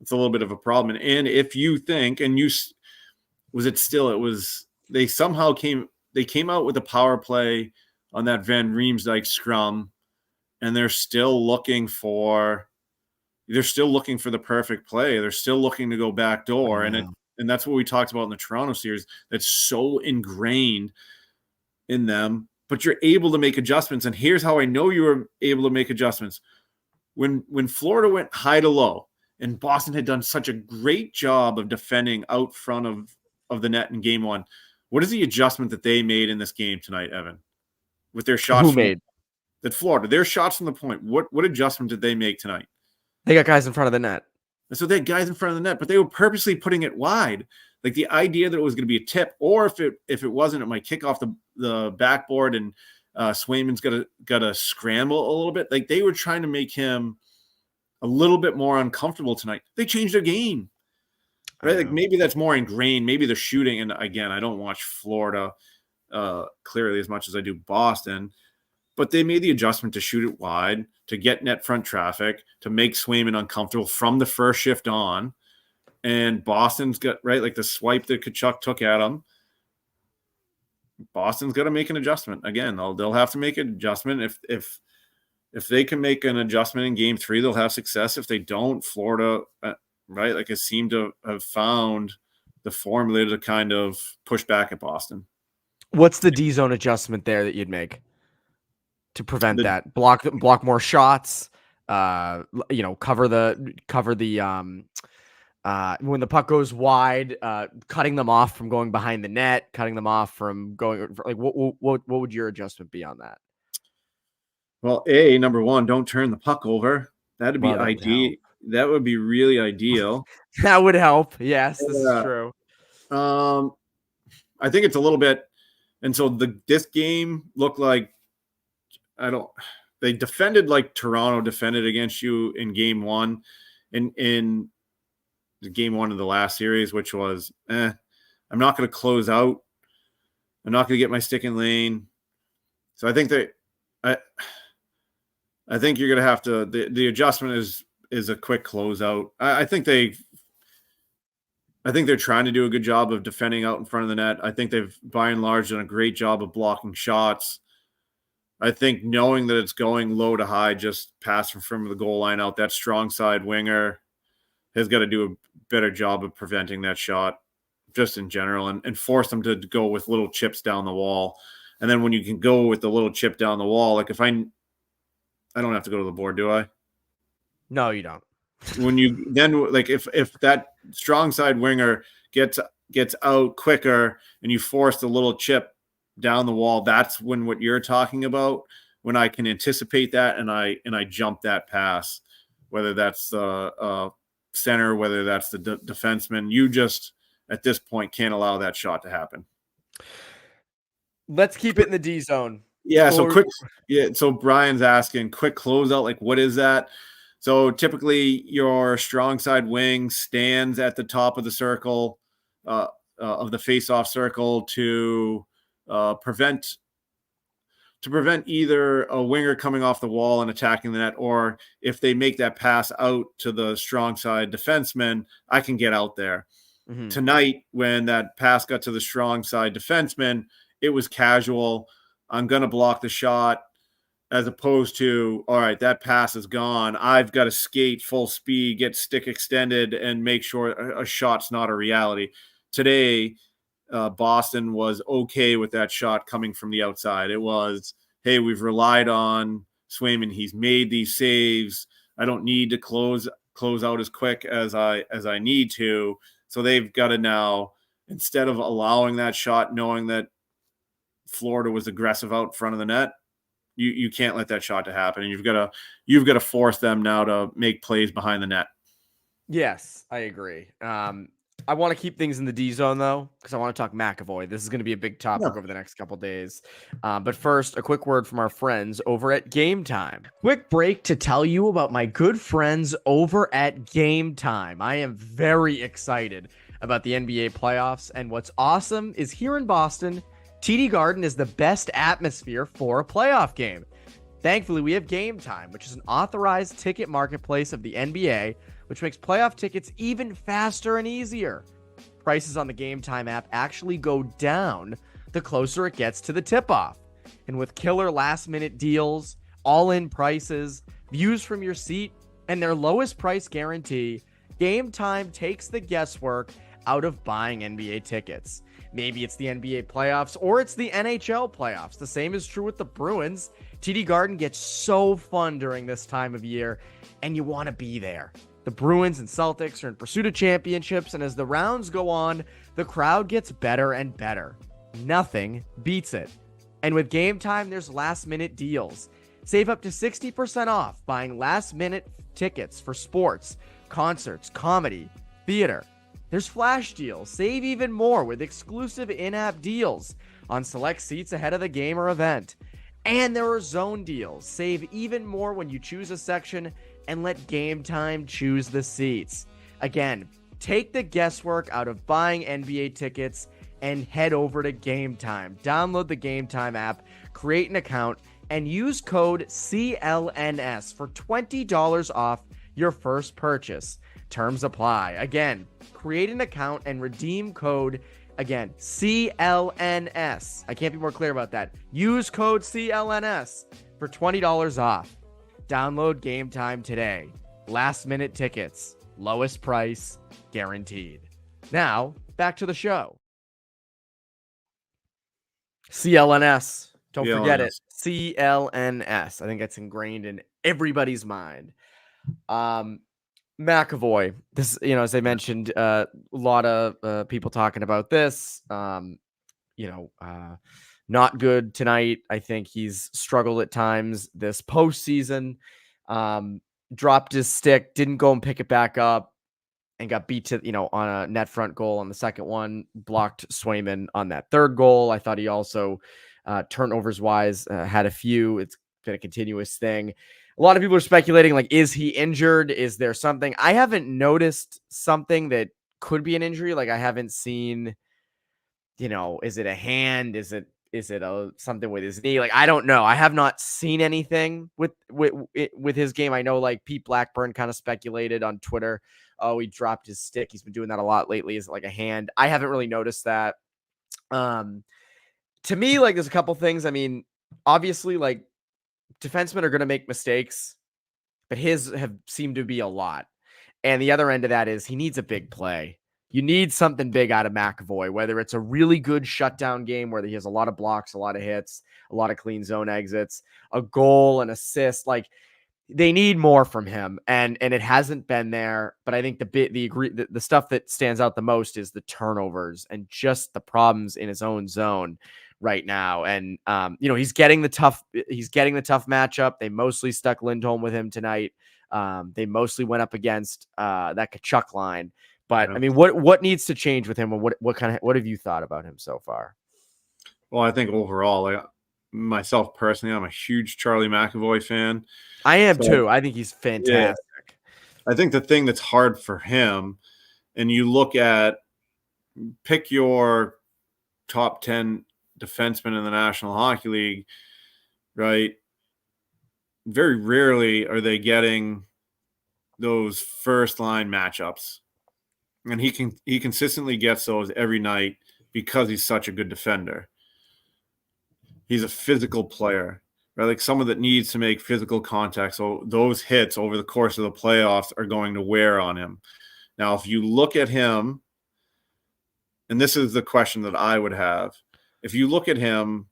it's a little bit of a problem. And if you think, and you was it still, it was, they somehow came out with a power play on that Van Riemsdyk scrum, and they're still looking for the perfect play. They're still looking to go back door, and that's what we talked about in the Toronto series. That's so ingrained in them, but you're able to make adjustments. And here's how I know you were able to make adjustments. When Florida went high to low, and Boston had done such a great job of defending out front of the net in game one, what is the adjustment that they made in this game tonight, Evan? With their shots that Florida, their shots from the point. What adjustment did they make tonight? They got guys in front of the net. And so they had guys in front of the net, but they were purposely putting it wide. Like the idea that it was going to be a tip, or if it wasn't, it might kick off the backboard and Swayman's got to scramble a little bit. Like they were trying to make him a little bit more uncomfortable tonight. They changed their game, right? Like maybe that's more ingrained. Maybe the shooting. And again, I don't watch Florida clearly as much as I do Boston, but they made the adjustment to shoot it wide, to get net front traffic, to make Swayman uncomfortable from the first shift on. And Boston's got, right, like the swipe that Tkachuk took at him. Boston's got to make an adjustment. Again, they'll have to make an adjustment. If they can make an adjustment in game 3, they'll have success. If they don't, Florida, right, like it seemed to have found the formula to kind of push back at Boston. What's the D zone adjustment there that you'd make to prevent that? Block more shots. Cover the when the puck goes wide, cutting them off from going behind the net, cutting them off from going. Like, what would your adjustment be on that? Well, number one, don't turn the puck over. That'd be ideal. That would be really ideal. That would help. Yes, this is true. I think it's a little bit, and so this game looked like they defended like Toronto defended against you in game 1, in game 1 of the last series, which was, I'm not going to close out. I'm not going to get my stick in lane. So I think I think you're going to have to, the adjustment is a quick closeout. I think they're trying to do a good job of defending out in front of the net. I think they've by and large done a great job of blocking shots. I think knowing that it's going low to high, just pass from the goal line out, that strong side winger has got to do a better job of preventing that shot just in general, and force them to go with little chips down the wall. And then when you can go with the little chip down the wall, like if I don't have to go to the board, do I? No, you don't. When you then, like, if that strong side winger gets out quicker and you force the little chip down the wall, that's when what you're talking about, when I can anticipate that and I jump that pass, whether that's the center, whether that's the defenseman. You just at this point can't allow that shot to happen. Let's keep it in the D zone. Yeah, so quick. Yeah, so Brian's asking, quick closeout, like what is that? So typically your strong side wing stands at the top of the circle, of the face-off circle to prevent to prevent either a winger coming off the wall and attacking the net, or if they make that pass out to the strong side defenseman, I can get out there. Mm-hmm. Tonight, when that pass got to the strong side defenseman, it was casual. I'm going to block the shot, as opposed to, all right, that pass is gone. I've got to skate full speed, get stick extended, and make sure a shot's not a reality. Today, Boston was okay with that shot coming from the outside. It was, hey, we've relied on Swayman. He's made these saves. I don't need to close out as quick as I need to. So they've got to now, instead of allowing that shot, knowing that Florida was aggressive out front of the net, you can't let that shot to happen. And you've got to force them now to make plays behind the net. Yes, I agree. I want to keep things in the D zone, though, because I want to talk McAvoy. This is going to be a big topic over the next couple days. But first, a quick word from our friends over at Game Time. Quick break to tell you about my good friends over at Game Time. I am very excited about the NBA playoffs, and what's awesome is here in Boston, TD Garden is the best atmosphere for a playoff game. Thankfully, we have Game Time, which is an authorized ticket marketplace of the NBA, which makes playoff tickets even faster and easier. Prices on the Game Time app actually go down the closer it gets to the tip-off. And with killer last-minute deals, all-in prices, views from your seat, and their lowest price guarantee, Game Time takes the guesswork out of buying NBA tickets. Maybe it's the NBA playoffs or it's the NHL playoffs. The same is true with the Bruins. TD Garden gets so fun during this time of year, and you want to be there. The Bruins and Celtics are in pursuit of championships, and as the rounds go on, the crowd gets better and better. Nothing beats it. And with Game Time, there's last-minute deals. Save up to 60% off buying last-minute tickets for sports, concerts, comedy, theater. There's flash deals. Save even more with exclusive in-app deals on select seats ahead of the game or event. And there are zone deals. Save even more when you choose a section and let Game Time choose the seats. Again, take the guesswork out of buying NBA tickets and head over to Game Time. Download the Game Time app, create an account, and use code CLNS for $20 off your first purchase. Terms apply. Again, create an account and redeem code, again, CLNS. I can't be more clear about that. Use code CLNS for $20 off. Download Game Time today. Last minute tickets. Lowest price guaranteed. Now, back to the show. CLNS. Don't forget it. CLNS. I think that's ingrained in everybody's mind. McAvoy. This, as I mentioned, a lot of people talking about this. Not good tonight. I think he's struggled at times this postseason. Dropped his stick, didn't go and pick it back up, and got beat to, on a net front goal on the second one. Blocked Swayman on that third goal. I thought he also, turnovers wise, had a few. It's been a continuous thing. A lot of people are speculating, like, is he injured? Is there something? I haven't noticed something that could be an injury. Like, I haven't seen, is it a hand? Is it something with his knee? Like, I don't know. I have not seen anything with his game. I know, like, Pete Blackburn kind of speculated on Twitter. Oh, he dropped his stick. He's been doing that a lot lately. Is it like a hand? I haven't really noticed that. To me, like, there's a couple things. I mean, obviously, like, defensemen are going to make mistakes, but his have seemed to be a lot. And the other end of that is he needs a big play. You need something big out of McAvoy, whether it's a really good shutdown game where he has a lot of blocks, a lot of hits, a lot of clean zone exits, a goal, an assist. Like, they need more from him, and it hasn't been there. But I think the stuff that stands out the most is the turnovers and just the problems in his own zone right now. And he's getting the tough matchup. They mostly stuck Lindholm with him tonight. They mostly went up against that Kachuk line. But I mean, what needs to change with him, and what have you thought about him so far? Well, I think overall, like, myself personally, I'm a huge Charlie McAvoy fan. I am too. I think he's fantastic. Yeah. I think the thing that's hard for him, and you look at, pick your top 10 defensemen in the National Hockey League, right? Very rarely are they getting those first line matchups. And he consistently gets those every night because he's such a good defender. He's a physical player, right? Like someone that needs to make physical contact. So those hits over the course of the playoffs are going to wear on him. Now, if you look at him, and this is the question that I would have, if you look at him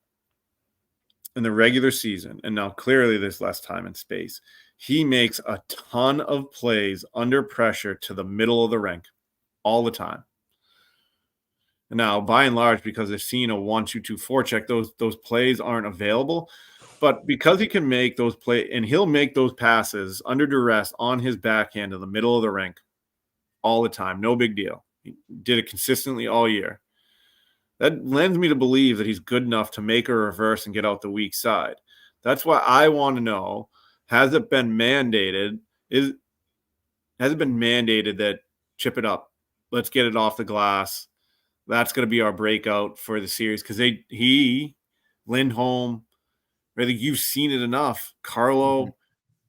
in the regular season, and now clearly there's less time and space, he makes a ton of plays under pressure to the middle of the rink all the time. Now, by and large, because they've seen a 1-2-2 forecheck, those plays aren't available. But because he can make those plays, and he'll make those passes under duress on his backhand in the middle of the rink all the time, no big deal. He did it consistently all year. That lends me to believe that he's good enough to make a reverse and get out the weak side. That's why I want to know, has it been mandated? Has it been mandated that chip it up? Let's get it off the glass. That's going to be our breakout for the series because Lindholm, I think you've seen it enough. Carlo,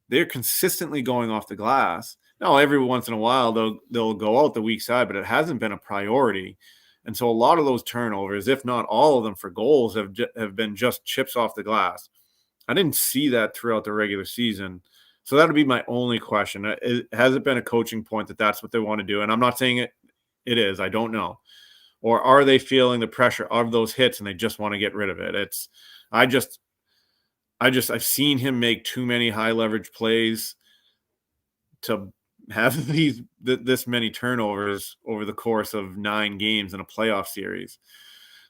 they're consistently going off the glass. Now, every once in a while, they'll go out the weak side, but it hasn't been a priority. And so a lot of those turnovers, if not all of them for goals, have been just chips off the glass. I didn't see that throughout the regular season. So that would be my only question. Has it been a coaching point that that's what they want to do? And I'm not saying it is. I don't know. Or are they feeling the pressure of those hits and they just want to get rid of it? I've seen him make too many high leverage plays to have this many turnovers over the course of 9 games in a playoff series.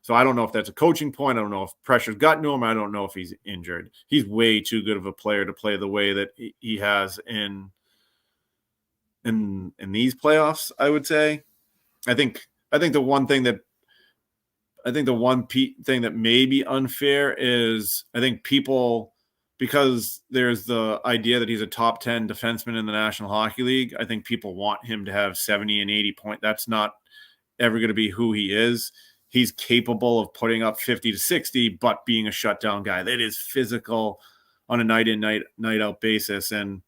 So I don't know if that's a coaching point. I don't know if pressure's gotten to him. I don't know if he's injured. He's way too good of a player to play the way that he has in these playoffs, I would say. I think the one thing that may be unfair is I think people, because there's the idea that he's a top 10 defenseman in the National Hockey League, I think people want him to have 70 and 80 points. That's not ever going to be who he is. He's capable of putting up 50 to 60, but being a shutdown guy. That is physical on a night in, night out basis. And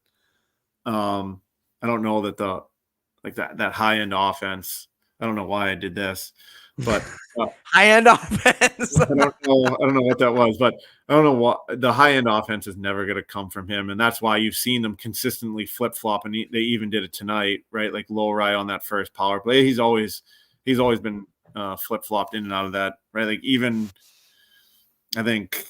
I don't know that that high end offense. I don't know why I did this, but high end offense. I don't know what that was, but I don't know what the high end offense is never going to come from him, and that's why you've seen them consistently flip flop, and they even did it tonight, right? Like Lowry on that first power play, he's always been flip flopped in and out of that, right? Like even I think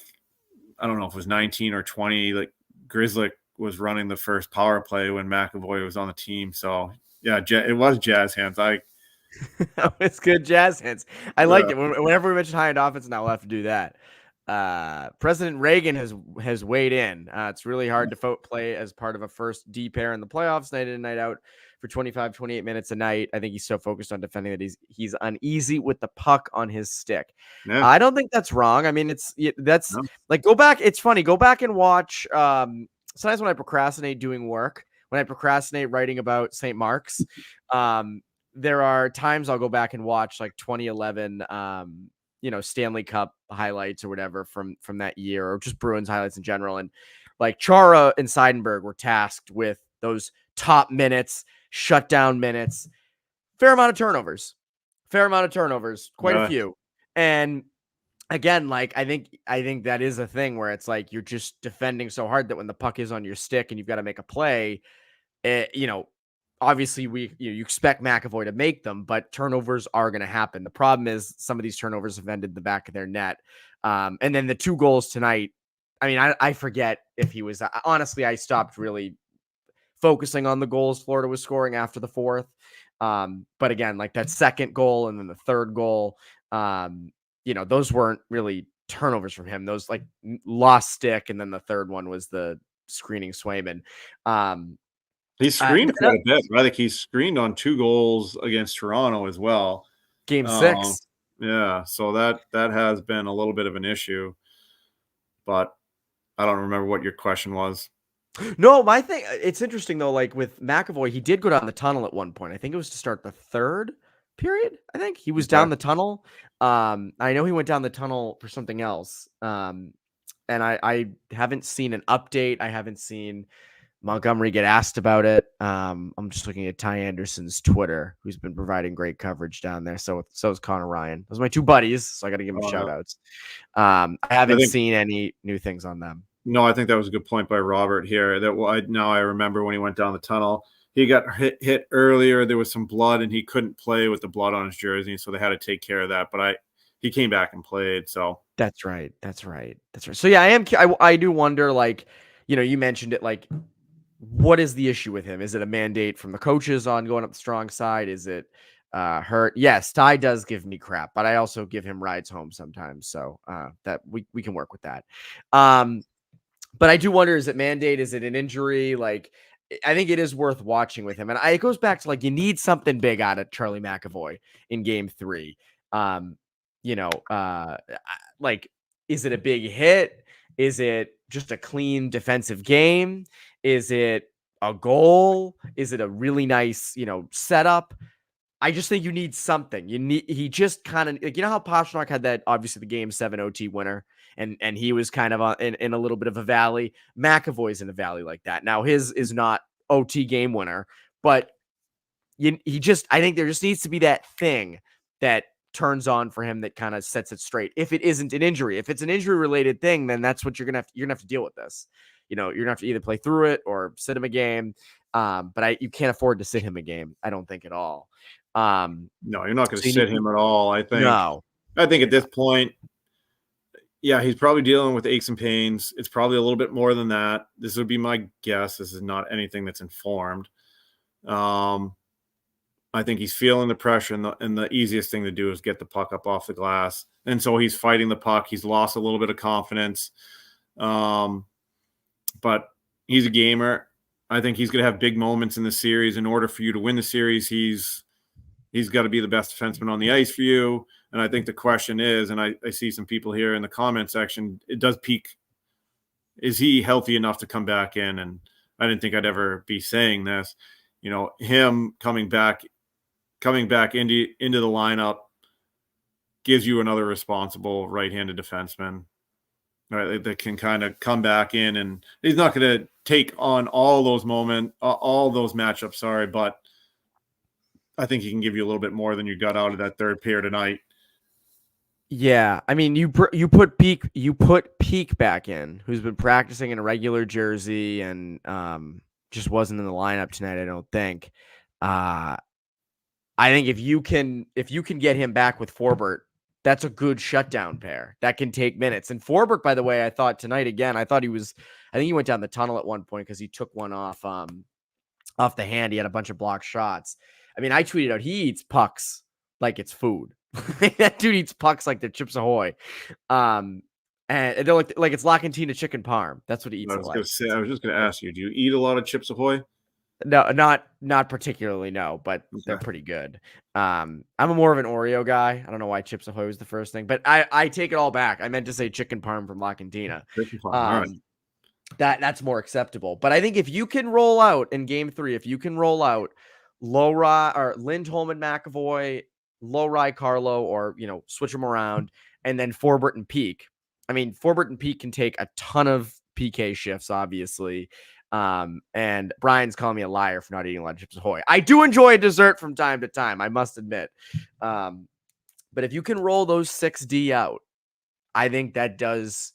I don't know if it was 19 or 20, like Grizzlick was running the first power play when McAvoy was on the team, so yeah, it was jazz hands. It's good jazz hands. I liked it. Whenever we mention high-end offense, now we'll have to do that. President Reagan has weighed in. It's really hard to play as part of a first D pair in the playoffs, night in and night out, for 25, 28 minutes a night. I think he's so focused on defending that he's uneasy with the puck on his stick. Yeah. I don't think that's wrong. I mean, like, go back. It's funny. Go back and watch. Sometimes when I procrastinate doing work, when I procrastinate writing about St. Mark's, there are times I'll go back and watch like 2011, Stanley Cup highlights or whatever from that year, or just Bruins highlights in general. And like Chara and Seidenberg were tasked with those top minutes, shutdown minutes, fair amount of turnovers, quite a few. And again, like, I think that is a thing where it's like, you're just defending so hard that when the puck is on your stick and you've got to make a play, obviously you expect McAvoy to make them, but turnovers are going to happen. The problem is some of these turnovers have ended the back of their net. And then the 2 goals tonight, I mean, I forget if he was, honestly, I stopped really focusing on the goals Florida was scoring after the 4th. But again, like that second goal and then the third goal, those weren't really turnovers from him. Those like lost stick. And then the third one was the screening Swayman. He screened quite a bit. I think he screened on 2 goals against Toronto as well. Game 6. Yeah, so that has been a little bit of an issue. But I don't remember what your question was. No, my thing, it's interesting though, like with McAvoy, he did go down the tunnel at one point. I think it was to start the 3rd period. I think he was down the tunnel. I know he went down the tunnel for something else. and I haven't seen an update. I haven't seen Montgomery get asked about it. I'm just looking at Ty Anderson's Twitter, who's been providing great coverage down there. So is Connor Ryan. Those are my two buddies, so I got to give them shout outs. I haven't seen any new things on them. No, I think that was a good point by Robert here. Now I remember when he went down the tunnel, he got hit earlier. There was some blood, and he couldn't play with the blood on his jersey, so they had to take care of that. But he came back and played. So that's right. So yeah, I do wonder, like, you mentioned it, like, what is the issue with him? Is it a mandate from the coaches on going up the strong side? Is it hurt? Yes, Ty does give me crap, but I also give him rides home sometimes. So that we can work with that. But I do wonder, is it mandate? Is it an injury? Like, I think it is worth watching with him. And it goes back to, like, you need something big out of Charlie McAvoy in game 3. Like, is it a big hit? Is it just a clean defensive game? Is it a goal? Is it a really nice, setup? I just think you need something. He just kind of, like, how Pastrnak had that, obviously, the game 7 OT winner, and he was kind of in a little bit of a valley. McAvoy's in a valley like that. Now his is not OT game winner, but I think there just needs to be that thing that turns on for him that kind of sets it straight. If it isn't an injury, if it's an injury related thing, then that's what you're gonna have to deal with this. You're gonna have to either play through it or sit him a game. But you can't afford to sit him a game, I don't think, at all. No, you're not going to sit him at all. I think. No. I think at this point, yeah, he's probably dealing with aches and pains. It's probably a little bit more than that. This would be my guess. This is not anything that's informed. I think he's feeling the pressure, and the easiest thing to do is get the puck up off the glass. And so he's fighting the puck. He's lost a little bit of confidence. But he's a gamer. I think he's going to have big moments in the series. In order for you to win the series, he's got to be the best defenseman on the ice for you. And I think the question is, and I see some people here in the comment section, it does peak. Is he healthy enough to come back in? And I didn't think I'd ever be saying this. Him coming back into the lineup gives you another responsible right-handed defenseman, right, that can kind of come back in, and he's not going to take on all those matchups. But I think he can give you a little bit more than you got out of that third pair tonight. Yeah, I mean, you put Peak back in, who's been practicing in a regular jersey and just wasn't in the lineup tonight, I don't think. I think if you can get him back with Forbort, that's a good shutdown pair that can take minutes. And Forbort, by the way, I thought tonight again, I think he went down the tunnel at one point because he took one off the hand. He had a bunch of blocked shots. I mean, I tweeted out, he eats pucks like it's food. That dude eats pucks like they're Chips Ahoy. And they're like it's La Cantina chicken parm. That's what he eats. I was just going to ask you, do you eat a lot of Chips Ahoy? No, not particularly, no, but they're pretty good. I'm more of an Oreo guy. I don't know why Chips Ahoy was the first thing, but I take it all back. I meant to say chicken parm from La Cantina. All right. That's more acceptable. But I think if you can roll out in game 3, if you can roll out Lowry or Lindholm and McAvoy, Lowry, Carlo, or switch them around, and then Forbort and Peak. I mean, Forbort and Peak can take a ton of PK shifts, obviously. And Brian's calling me a liar for not eating a lot of Chips Ahoy. I do enjoy a dessert from time to time, I must admit. But if you can roll those 6D out, I think that's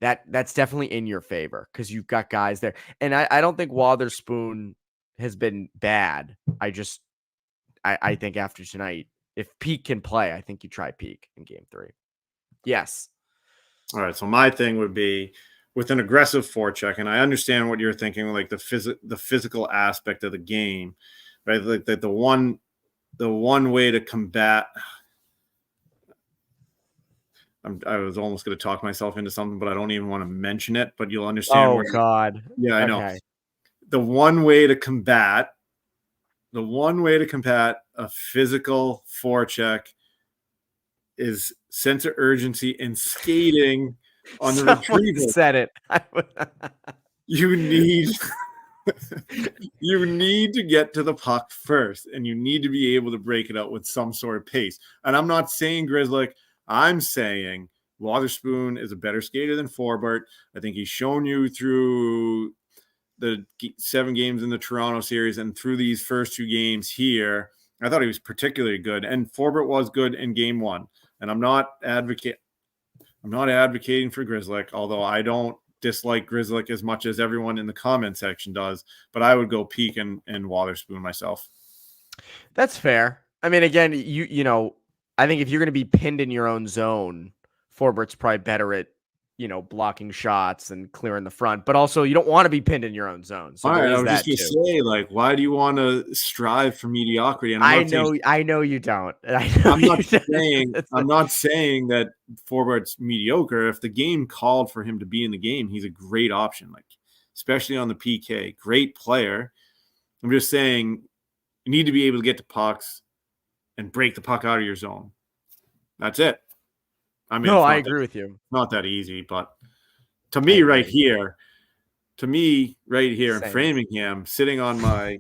definitely in your favor because you've got guys there. And I don't think Wotherspoon has been bad. I think after tonight, if Peak can play, I think you try Peak in game 3. Yes. All right. So my thing would be with an aggressive forecheck, and I understand what you're thinking, like the physical aspect of the game, right? Like the one way to combat. I was almost going to talk myself into something, but I don't even want to mention it. But you'll understand. Oh God! Yeah, I know. The one way to combat a physical forecheck is sense of urgency and skating on the retrieval. Said it. You need to get to the puck first, and you need to be able to break it out with some sort of pace. And I'm not saying Grizzly. I'm saying Wotherspoon is a better skater than Forbort. I think he's shown you through the 7 games in the Toronto series and through these first 2 games here. I thought he was particularly good, and Forbort was good in game 1. And I'm not advocating for Grzelcyk, although I don't dislike Grzelcyk as much as everyone in the comment section does. But I would go Peak and Wotherspoon myself. That's fair. I mean, again, you know, I think if you're going to be pinned in your own zone, Forbert's probably better at, you know, blocking shots and clearing the front, but also you don't want to be pinned in your own zone. So all right, I was that just gonna say, like, why do you want to strive for mediocrity? And I know you don't. I'm not saying that Forbert's mediocre. If the game called for him to be in the game, he's a great option, like especially on the PK. Great player. I'm just saying you need to be able to get to pucks and break the puck out of your zone. That's it. I mean, I agree with you. Not that easy, but to me right here in Framingham, sitting on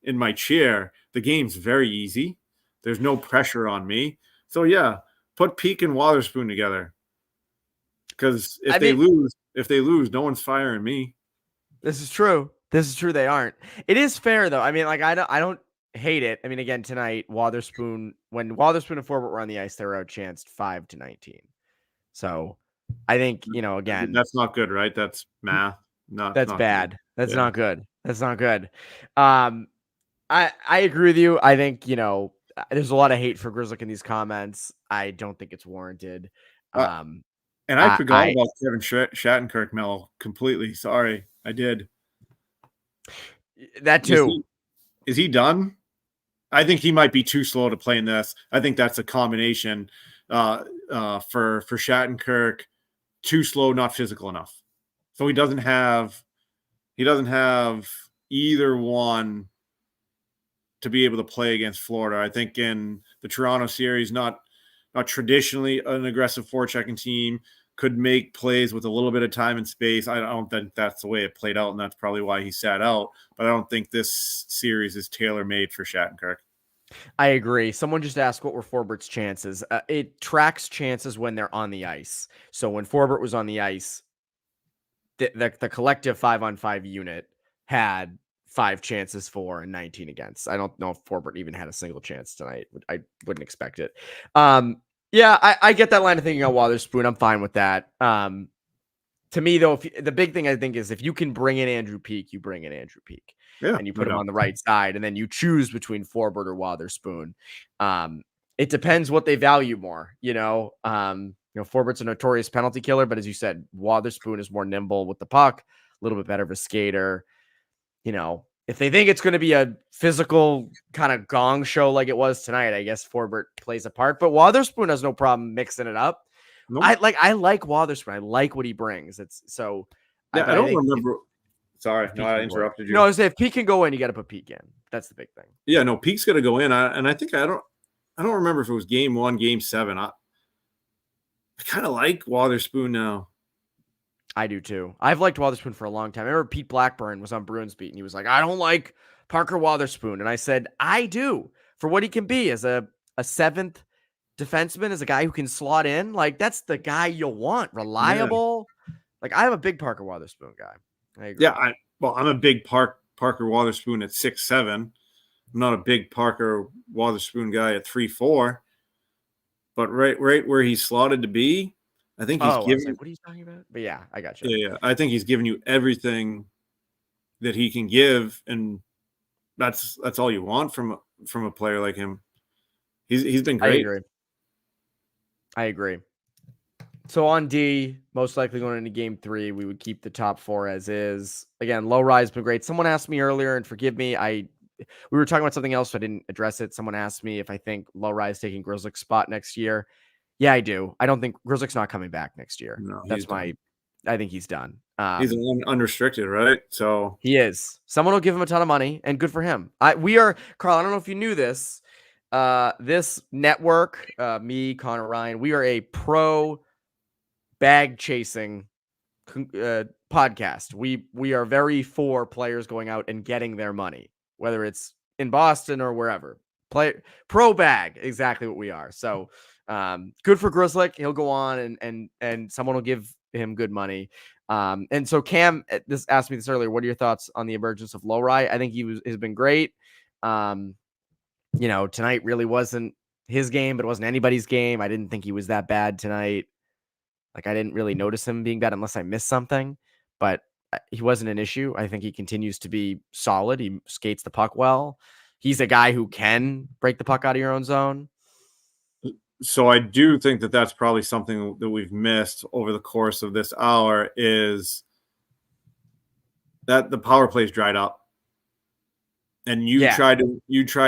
in my chair, the game's very easy. There's no pressure on me. So yeah, put Peak and Wotherspoon together. Because if they lose, no one's firing me. This is true. They aren't. It is fair though. I mean, like I don't hate it. I mean, again, tonight, when Wotherspoon and Forbort were on the ice, they were outchanced 5-19. So I think, you know, again, that's not good, right? That's math. That's bad. Good. That's not good. That's not good. I agree with you. I think, you know, there's a lot of hate for Grzelcyk in these comments. I don't think it's warranted. And I forgot about Kevin Shattenkirk, Mel, completely. Sorry, I did. That too. Is he done? I think he might be too slow to play in this. I think that's a combination for Shattenkirk. Too slow, not physical enough. So he doesn't have either one to be able to play against Florida. I think in the Toronto series, not traditionally an aggressive forechecking team, could make plays with a little bit of time and space. I don't think that's the way it played out, and that's probably why he sat out. But I don't think this series is tailor-made for Shattenkirk. I agree. Someone just asked what were Forbert's chances. It tracks chances when they're on the ice. So when Forbort was on the ice, the collective 5-on-5 unit had 5 chances for and 19 against. I don't know if Forbort even had a single chance tonight. I wouldn't expect it. Yeah, I get that line of thinking on Wotherspoon. I'm fine with that. To me, though, the big thing I think is if you can bring in Andrew Peak, you bring in Andrew Peak. Yeah, and you put him on the right side, and then you choose between Forbort or Wotherspoon. It depends what they value more, you know. Forbort's a notorious penalty killer, but as you said, Wotherspoon is more nimble with the puck, a little bit better of a skater. You know, if they think it's going to be a physical kind of gong show like it was tonight, I guess Forbort plays a part, but Wotherspoon has no problem mixing it up. Nope. I like Wotherspoon. I like what he brings. It's so. Yeah, I don't remember. Sorry, no, I interrupted you. No, I was saying if Peak can go in, you got to put Peak in. That's the big thing. Yeah, no, Peak's got to go in. I think I don't remember if it was game 1, game 7. I kind of like Wotherspoon now. I do too. I've liked Wotherspoon for a long time. I remember Pete Blackburn was on Bruins Beat, and he was like, "I don't like Parker Wotherspoon," and I said, "I do for what he can be as a 7th defenseman, as a guy who can slot in. Like that's the guy you'll want, reliable." Yeah. Like I'm a big Parker Wotherspoon guy. I agree. Yeah, I'm a big Parker Wotherspoon at 6'7". I'm not a big Parker Wotherspoon guy at 3'4". But right where he's slotted to be, I think he's giving. What are you talking about? But yeah, I got you. Yeah, I think he's giving you everything that he can give, and that's all you want from a player like him. He's been great. I agree. So on D, most likely going into game 3, we would keep the top 4 as is. Again, low rise been great. Someone asked me earlier, and forgive me, we were talking about something else, so I didn't address it. Someone asked me if I think low rise taking Grzelcyk's spot next year. Yeah, I do. I don't think Grzelcyk's not coming back next year. No, I think he's done. He's unrestricted, right? So he is. Someone will give him a ton of money, and good for him. Carl, I don't know if you knew this. This network, me, Connor, Ryan, we are a pro bag chasing podcast. We are very for players going out and getting their money, whether it's in Boston or wherever. Pro bag, exactly what we are. So Good for Grzelcyk. He'll go on and someone will give him good money. And so Cam this asked me this earlier. What are your thoughts on the emergence of Lowry? I think has been great. Tonight really wasn't his game, but it wasn't anybody's game. I didn't think he was that bad tonight. Like I didn't really notice him being bad unless I missed something, but he wasn't an issue. I think he continues to be solid. He skates the puck well. He's a guy who can break the puck out of your own zone. So I do think that that's probably something that we've missed over the course of this hour is that the power play's dried up. And you tried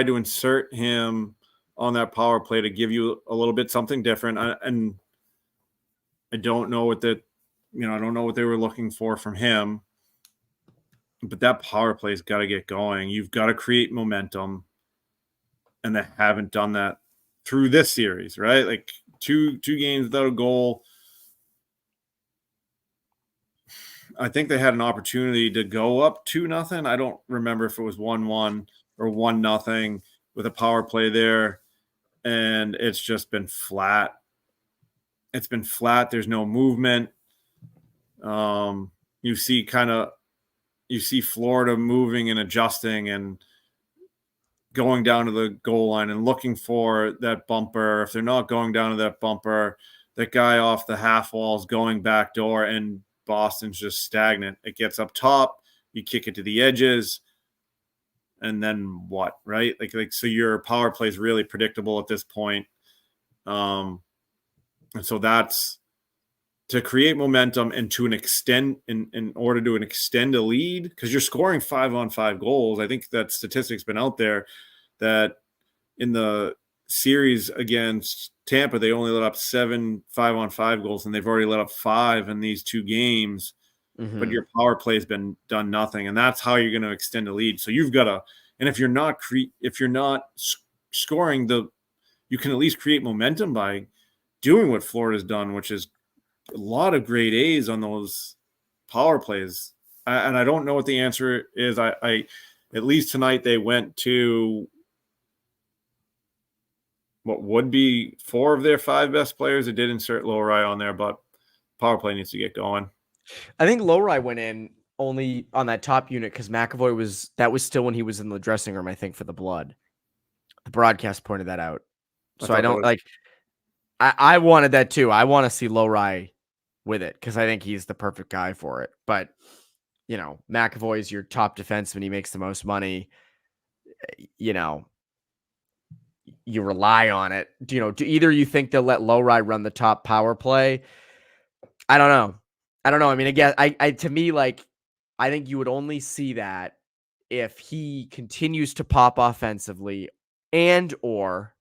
to insert him on that power play to give you a little bit something different. And I don't know what I don't know what they were looking for from him. But that power play's got to get going. You've got to create momentum. And they haven't done that through this series, right? Like two games without a goal. I think they had an opportunity to go up 2-0. I don't remember if it was 1-1 or 1-0 with a power play there. And it's just been flat. It's been flat. There's no movement. You see Florida moving and adjusting and going down to the goal line and looking for that bumper. If they're not going down to that bumper, that guy off the half wall is going back door, and Boston's just stagnant. It gets up top, you kick it to the edges, and then what, right? Like so your power play is really predictable at this point. And so that's to create momentum and to an extent in order to extend a lead, because you're scoring 5-on-5 goals. I think that statistic's been out there that in the series against Tampa, they only let up 7 5-on-5 goals, and they've already let up 5 in these 2 games. Mm-hmm. But your power play has been done nothing, and that's how you're going to extend a lead. So you've got to, and if you're not scoring, you can at least create momentum by doing what Florida's done, which is a lot of grade A's on those power plays. And I don't know what the answer is. I at least tonight they went to what would be 4 of their 5 best players. It did insert Lowry on there, but power play needs to get going. I think Lowry went in only on that top unit because McAvoy was still when he was in the dressing room, I think, for the blood. The broadcast pointed that out. So I don't like I wanted that too. I want to see Lowry with it because I think he's the perfect guy for it. But McAvoy is your top defenseman. He makes the most money. You rely on it. Do either you think they'll let Lowry run the top power play? I don't know. I mean, again, to me, like, I think you would only see that if he continues to pop offensively and or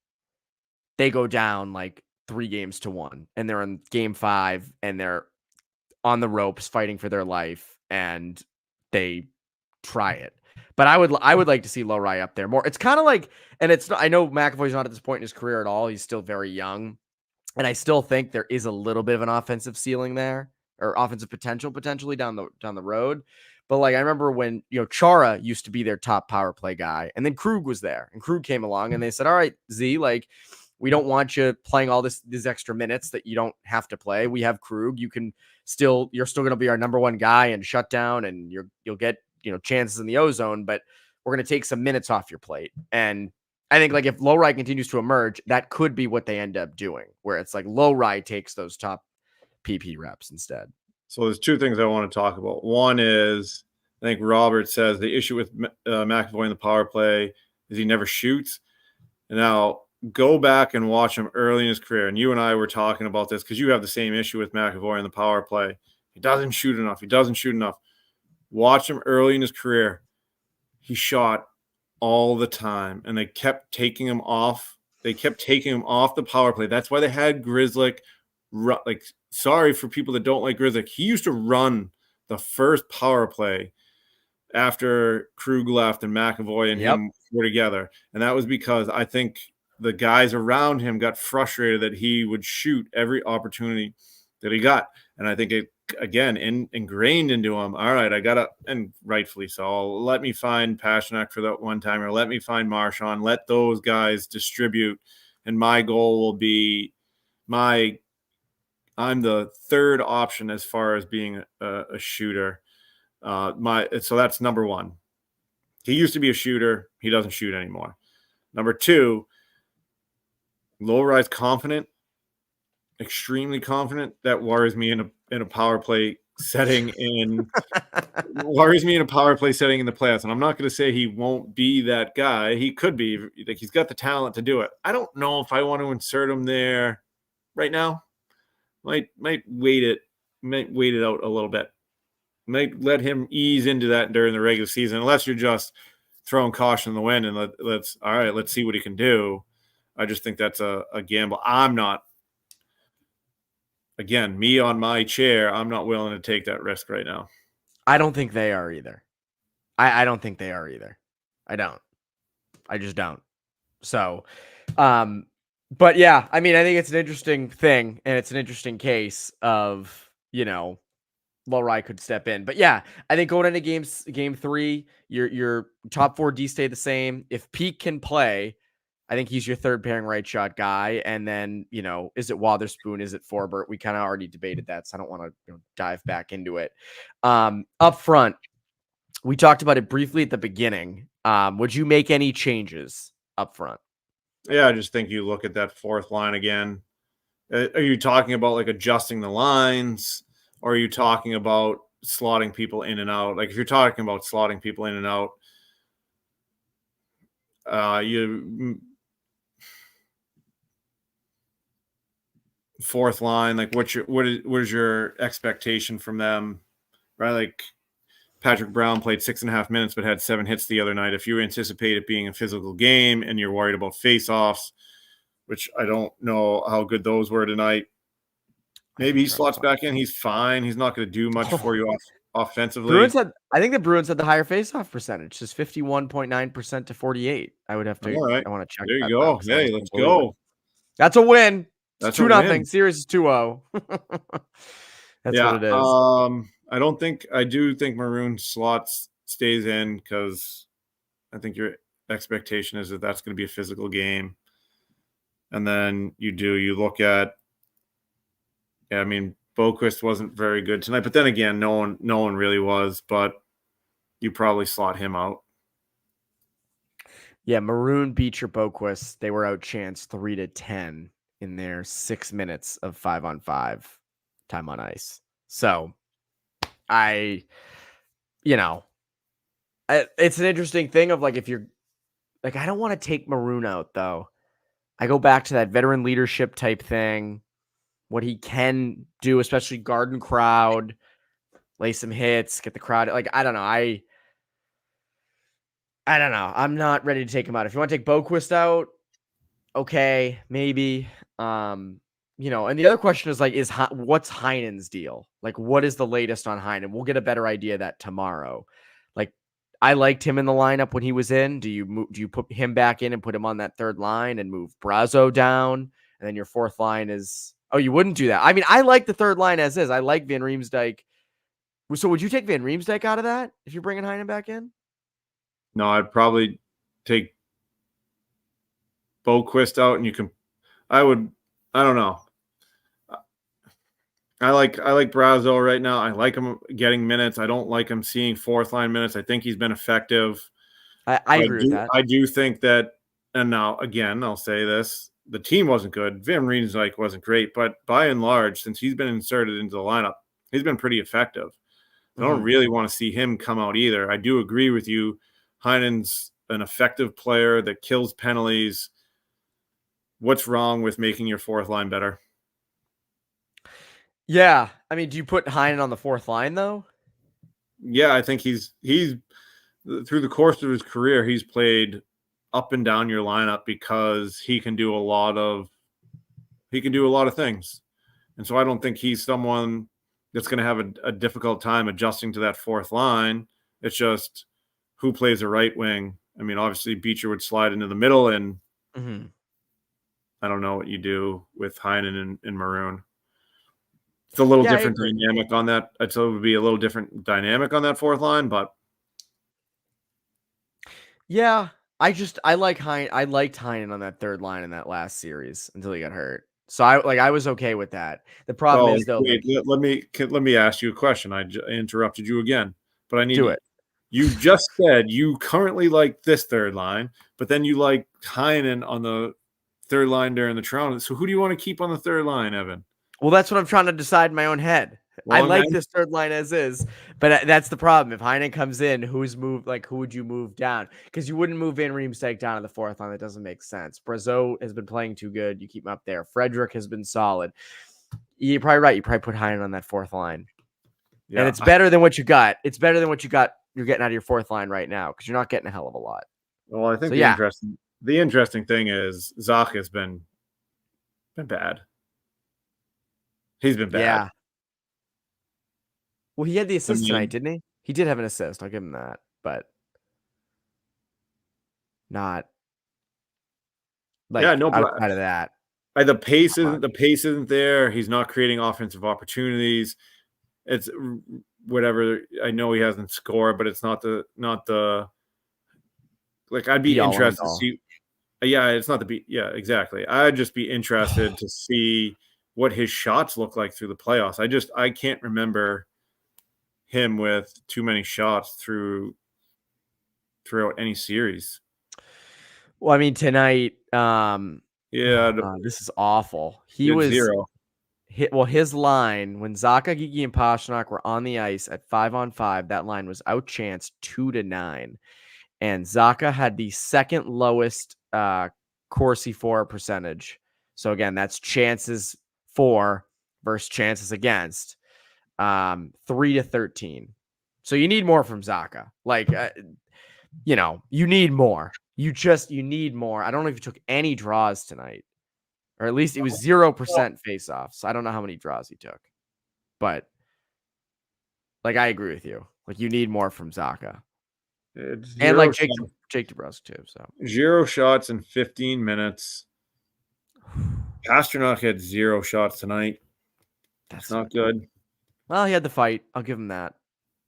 they go down like 3-1 and they're in game 5 and they're on the ropes fighting for their life and they try it. But I would like to see Lowry up there more. It's kind of like, and it's not, I know McAvoy's not at this point in his career at all. He's still very young. And I still think there is a little bit of an offensive ceiling there, or offensive potentially down the road. But like I remember when Chara used to be their top power play guy, and then Krug was there, and Krug came along, and they said, "All right, Z, like we don't want you playing all these extra minutes that you don't have to play. We have Krug. You're still going to be our number 1 guy and shut down, and you'll get chances in the ozone, but we're going to take some minutes off your plate." And I think like if Lowry continues to emerge, that could be what they end up doing, where it's like Lowry takes those top PP reps instead. So there's 2 things I want to talk about. One is, I think Robert says the issue with McAvoy in the power play is he never shoots. And now go back and watch him early in his career. And you and I were talking about this because you have the same issue with McAvoy in the power play. He doesn't shoot enough. Watch him early in his career. He shot all the time, and they kept taking him off. They kept taking him off the power play. That's why they had Grzelcyk. Like, sorry for people that don't like Grzelcyk. He used to run the first power play after Krug left and McAvoy and him were together. And that was because I think the guys around him got frustrated that he would shoot every opportunity that he got. And I think it, again, ingrained into him. All right, I got to, and rightfully so, let me find Pasternak for that one time, or let me find Marchand. Let those guys distribute. And my goal will be I'm the third option as far as being a shooter. So that's number one. He used to be a shooter. He doesn't shoot anymore. Number two, Low-Rise confident, extremely confident. That worries me in a power play setting worries me in a power play setting in the playoffs. And I'm not going to say he won't be that guy. He could be. Like, he's got the talent to do it. I don't know if I want to insert him there right now. Might wait it out a little bit. Might let him ease into that during the regular season, unless you're just throwing caution in the wind and let's see what he can do. I just think that's a gamble. I'm not. Again, me on my chair, I'm not willing to take that risk right now. I don't think they are either. I don't think they are either. I don't. I just don't. So, but yeah, I mean, I think it's an interesting thing, and it's an interesting case of, Low-Rise could step in. But yeah, I think going into game 3, your top 4 D stay the same. If Peak can play, I think he's your third pairing right shot guy. And then, is it Wotherspoon? Is it Forbert? We kind of already debated that, so I don't want to dive back into it. Up front, we talked about it briefly at the beginning. Would you make any changes up front? Yeah, I just think you look at that fourth line again. Are you talking about like adjusting the lines, or are you talking about slotting people in and out? Like, if you're talking about slotting people in and out, fourth line, like what is your expectation from them, right? Like, Patrick Brown played 6.5 minutes but had 7 hits the other night. If you anticipate it being a physical game and you're worried about face-offs, which I don't know how good those were tonight, maybe he slots back in. He's fine. He's not going to do much for you offensively. I think the Bruins had the higher face-off percentage, just 51.9% to 48. I would have to. All right. I want to check. There you go. Hey, let's go. That's a win. That's 2-0. Series is 2-0. That's what it is. I do think Maroon slots stays in, because I think your expectation is that that's going to be a physical game. And then you look at, I mean, Boquist wasn't very good tonight, but then again, no one really was, but you probably slot him out. Yeah, Maroon beat your Boquist. They were outchanced 3-10 in their 6 minutes of 5-on-5 time on ice. So it's an interesting thing of, like, if you're like, I don't want to take Maroon out though. I go back to that veteran leadership type thing, what he can do, especially garden crowd, lay some hits, get the crowd. Like, I don't know. I don't know. I'm not ready to take him out. If you want to take Boquist out, okay, maybe. And the other question is, like, what's Heinen's deal? Like, what is the latest on Heinen? We'll get a better idea of that tomorrow. Like, I liked him in the lineup when he was in. Do you put him back in and put him on that third line and move Brazo down? And then your fourth line is, you wouldn't do that. I mean, I like the third line as is. I like Van Riemsdyk. So would you take Van Riemsdyk out of that if you're bringing Heinen back in? No, I'd probably take Boquist out, and I don't know. I like Brazo right now. I like him getting minutes. I don't like him seeing fourth line minutes. I think he's been effective. I agree with that. I do think that, and now again, I'll say this: the team wasn't good. Van Riemsdyk wasn't great, but by and large, since he's been inserted into the lineup, he's been pretty effective. I don't really want to see him come out either. I do agree with you. Heinen's an effective player that kills penalties. What's wrong with making your fourth line better? Yeah. I mean, do you put Heinen on the fourth line though? Yeah, I think he's through the course of his career, he's played up and down your lineup because he can do a lot of things. And so I don't think he's someone that's going to have a difficult time adjusting to that fourth line. It's just who plays the right wing. I mean, obviously Beecher would slide into the middle, and I don't know what you do with Heinen and Maroon. It's a little different dynamic on that. It would be a little different dynamic on that fourth line, but yeah, I liked Heinen on that third line in that last series until he got hurt. Oh, I was okay with that. The problem is though, wait, let me ask you a question. I interrupted you again, but I need do to. it. You just said you currently like this third line, but then you like Heinen on the third line during the Toronto. So who do you want to keep on the third line, Evan? Well, that's what I'm trying to decide in my own head. I Long like night. this third line as is, but that's the problem. If Heinen comes in, who would you move down? Because you wouldn't move Van Riemsdyk down to the fourth line. That doesn't make sense. Brazeau has been playing too good. You keep him up there. Frederick has been solid. You're probably right. You probably put Heinen on that fourth line. Yeah, And it's better than what you got. It's better than what you're getting out of your fourth line right now because you're not getting a hell of a lot. well, I think So, the interesting thing is Zach has been bad. He's been bad. Yeah. Well, he had the assist mean- tonight, didn't he? He did have an assist. I'll give him that, but not like Yeah, no, but outside of that. the pace isn't there. He's not creating offensive opportunities. It's whatever. I know he hasn't scored, but it's not the like I'd be Be all interested end to all. see. Yeah, it's not the beat. Yeah, exactly. I'd just be interested to see what his shots look like through the playoffs. I can't remember him with too many shots throughout any series. Well, I mean, tonight, Yeah, this is awful. he was 0. His line when Zacha, Gigi, and Pastrnak were on the ice at 5-on-5, that line was outchanced 2-9, and Zacha had the second lowest Corsi for percentage. So again, that's chances for versus chances against, 3-13. So you need more from Zacha. Like, you need more. You need more. I don't know if you took any draws tonight. Or at least it was 0% face-offs. I don't know how many draws he took. But, like, I agree with you. Like, you need more from Zacha. And, like, Jake DeBrusk, too. So 0 shots in 15 minutes. Pastrnak had 0 shots tonight. That's not good. Well, he had the fight. I'll give him that.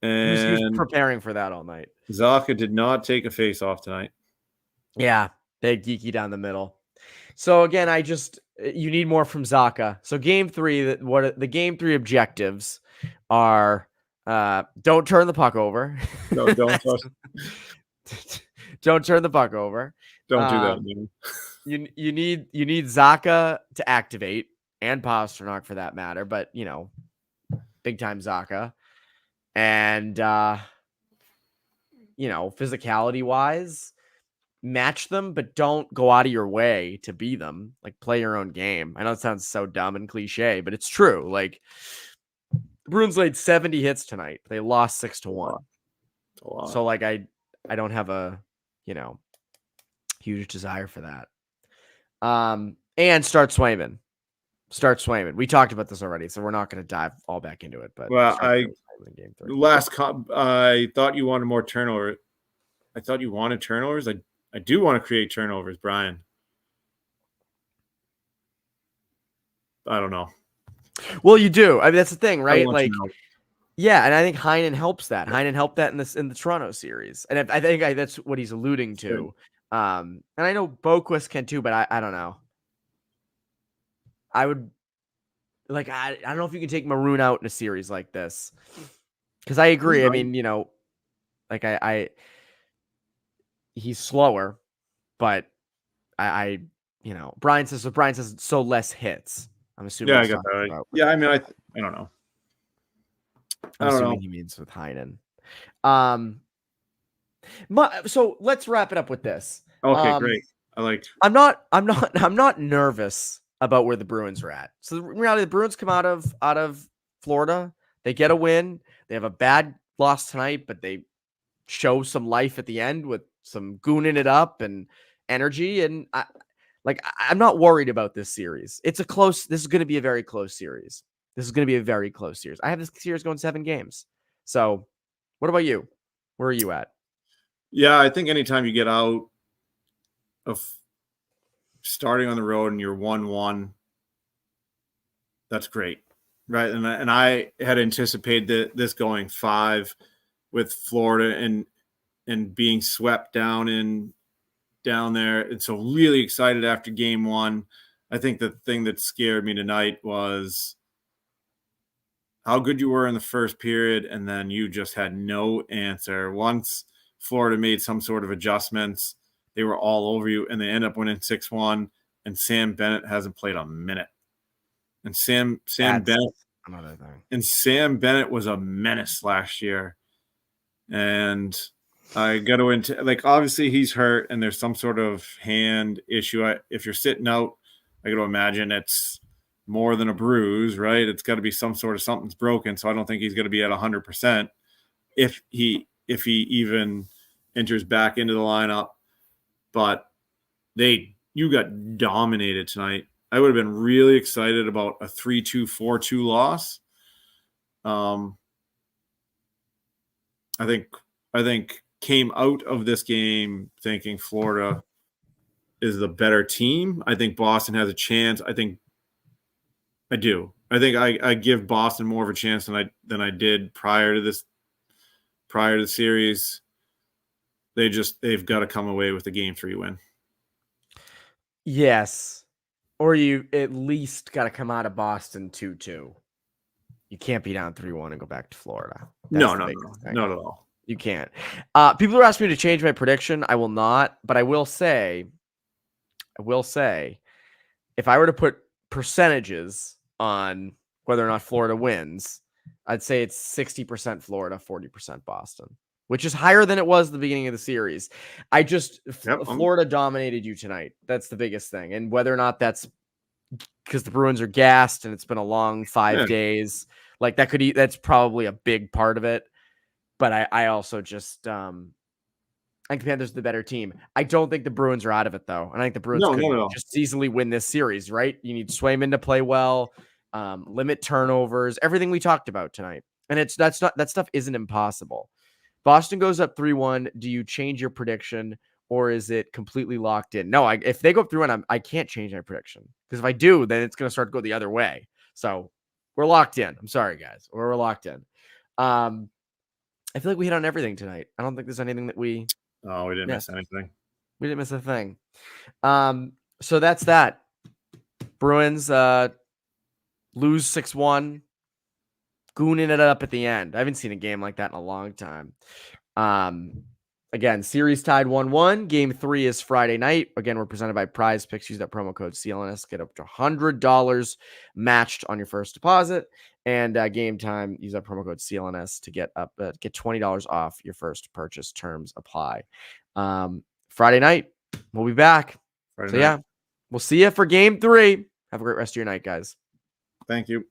And he was preparing for that all night. Zacha did not take a face-off tonight. Yeah, they had Geeky down the middle. So again, you need more from Zacha. So game 3, the game 3 objectives are don't turn the puck over. No, don't don't turn the puck over. Don't do that, man. You need Zacha to activate and Pastrnak for that matter, but big time Zacha. And physicality wise, match them, but don't go out of your way to be them. Like, play your own game. I know it sounds so dumb and cliche, but it's true. Like, the Bruins laid 70 hits tonight. They lost 6-1. So like, I don't have a huge desire for that. And start Swayman. We talked about this already, so we're not going to dive all back into it. But game 3. I thought you wanted more turnover. I thought you wanted turnovers. I do want to create turnovers, Brian. I don't know. Well, you do. I mean, that's the thing, right? Like, yeah, and I think Heinen helps that. Heinen helped that in the Toronto series, and I think that's what he's alluding to. And I know Boquist can too, but I don't know. I would like I don't know if you can take Maroon out in a series like this, because I agree. I mean, like he's slower, but Brian says so less hits. I'm assuming. Yeah, I got that right. Yeah, I mean, I don't know. I'm assuming he means with Heinen. So let's wrap it up with this. Okay, great. I'm not nervous about where the Bruins are at. So in reality, the Bruins come out of Florida. They get a win. They have a bad loss tonight, but they show some life at the end with some gooning it up and energy. And I'm not worried about this series. This is going to be a very close series. I have this series going 7 games. So what about you? Where are you at? Yeah, I think anytime you get out of starting on the road and you're 1-1, that's great. Right. And I had anticipated this going 5 with Florida and being swept down there. And so really excited after game 1. I think the thing that scared me tonight was how good you were in the first period, and then you just had no answer. Once Florida made some sort of adjustments, they were all over you, and they end up winning 6-1, and Sam Bennett hasn't played a minute. And Sam Bennett another thing. And Sam Bennett was a menace last year. And I got to like, obviously he's hurt and there's some sort of hand issue. If you're sitting out, I got to imagine it's more than a bruise, right? It's got to be some sort of something's broken. So I don't think he's going to be at 100% if he even enters back into the lineup. But you got dominated tonight. I would have been really excited about a 3-2, 4-2 loss. I think came out of this game thinking Florida is the better team. I think Boston has a chance. I think I give Boston more of a chance than I did prior to the series. They've got to come away with the game 3 win. Yes. Or you at least got to come out of Boston 2-2. You can't be down 3-1 and go back to Florida. No, not at all. You can't. People are asking me to change my prediction. I will not, but I will say, if I were to put percentages on whether or not Florida wins, I'd say it's 60% Florida, 40% Boston, which is higher than it was at the beginning of the series. Florida dominated you tonight. That's the biggest thing. And whether or not that's because the Bruins are gassed and it's been a long 5 days, like that's probably a big part of it. But I also just I think the Panthers are the better team. I don't think the Bruins are out of it, though. And I think the Bruins could just easily win this series, right? You need Swayman to play well, limit turnovers, everything we talked about tonight. And that stuff isn't impossible. Boston goes up 3-1. Do you change your prediction, or is it completely locked in? No, if they go up 3-1, I can't change my prediction, because if I do, then it's going to start to go the other way. So we're locked in. I'm sorry, guys. We're locked in. I feel like we hit on everything tonight. I don't think there's anything that we didn't miss anything. We didn't miss a thing. So that's that. Bruins lose 6-1, gooning it up at the end. I haven't seen a game like that in a long time. Again, series tied 1-1. Game 3 is Friday night. Again, we're presented by Prize Picks. Use that promo code CLNS. Get up to $100 matched on your first deposit. And game time, use that promo code CLNS to get $20 off your first purchase. Terms apply. Friday night, we'll be back. We'll see you for game 3. Have a great rest of your night, guys. Thank you.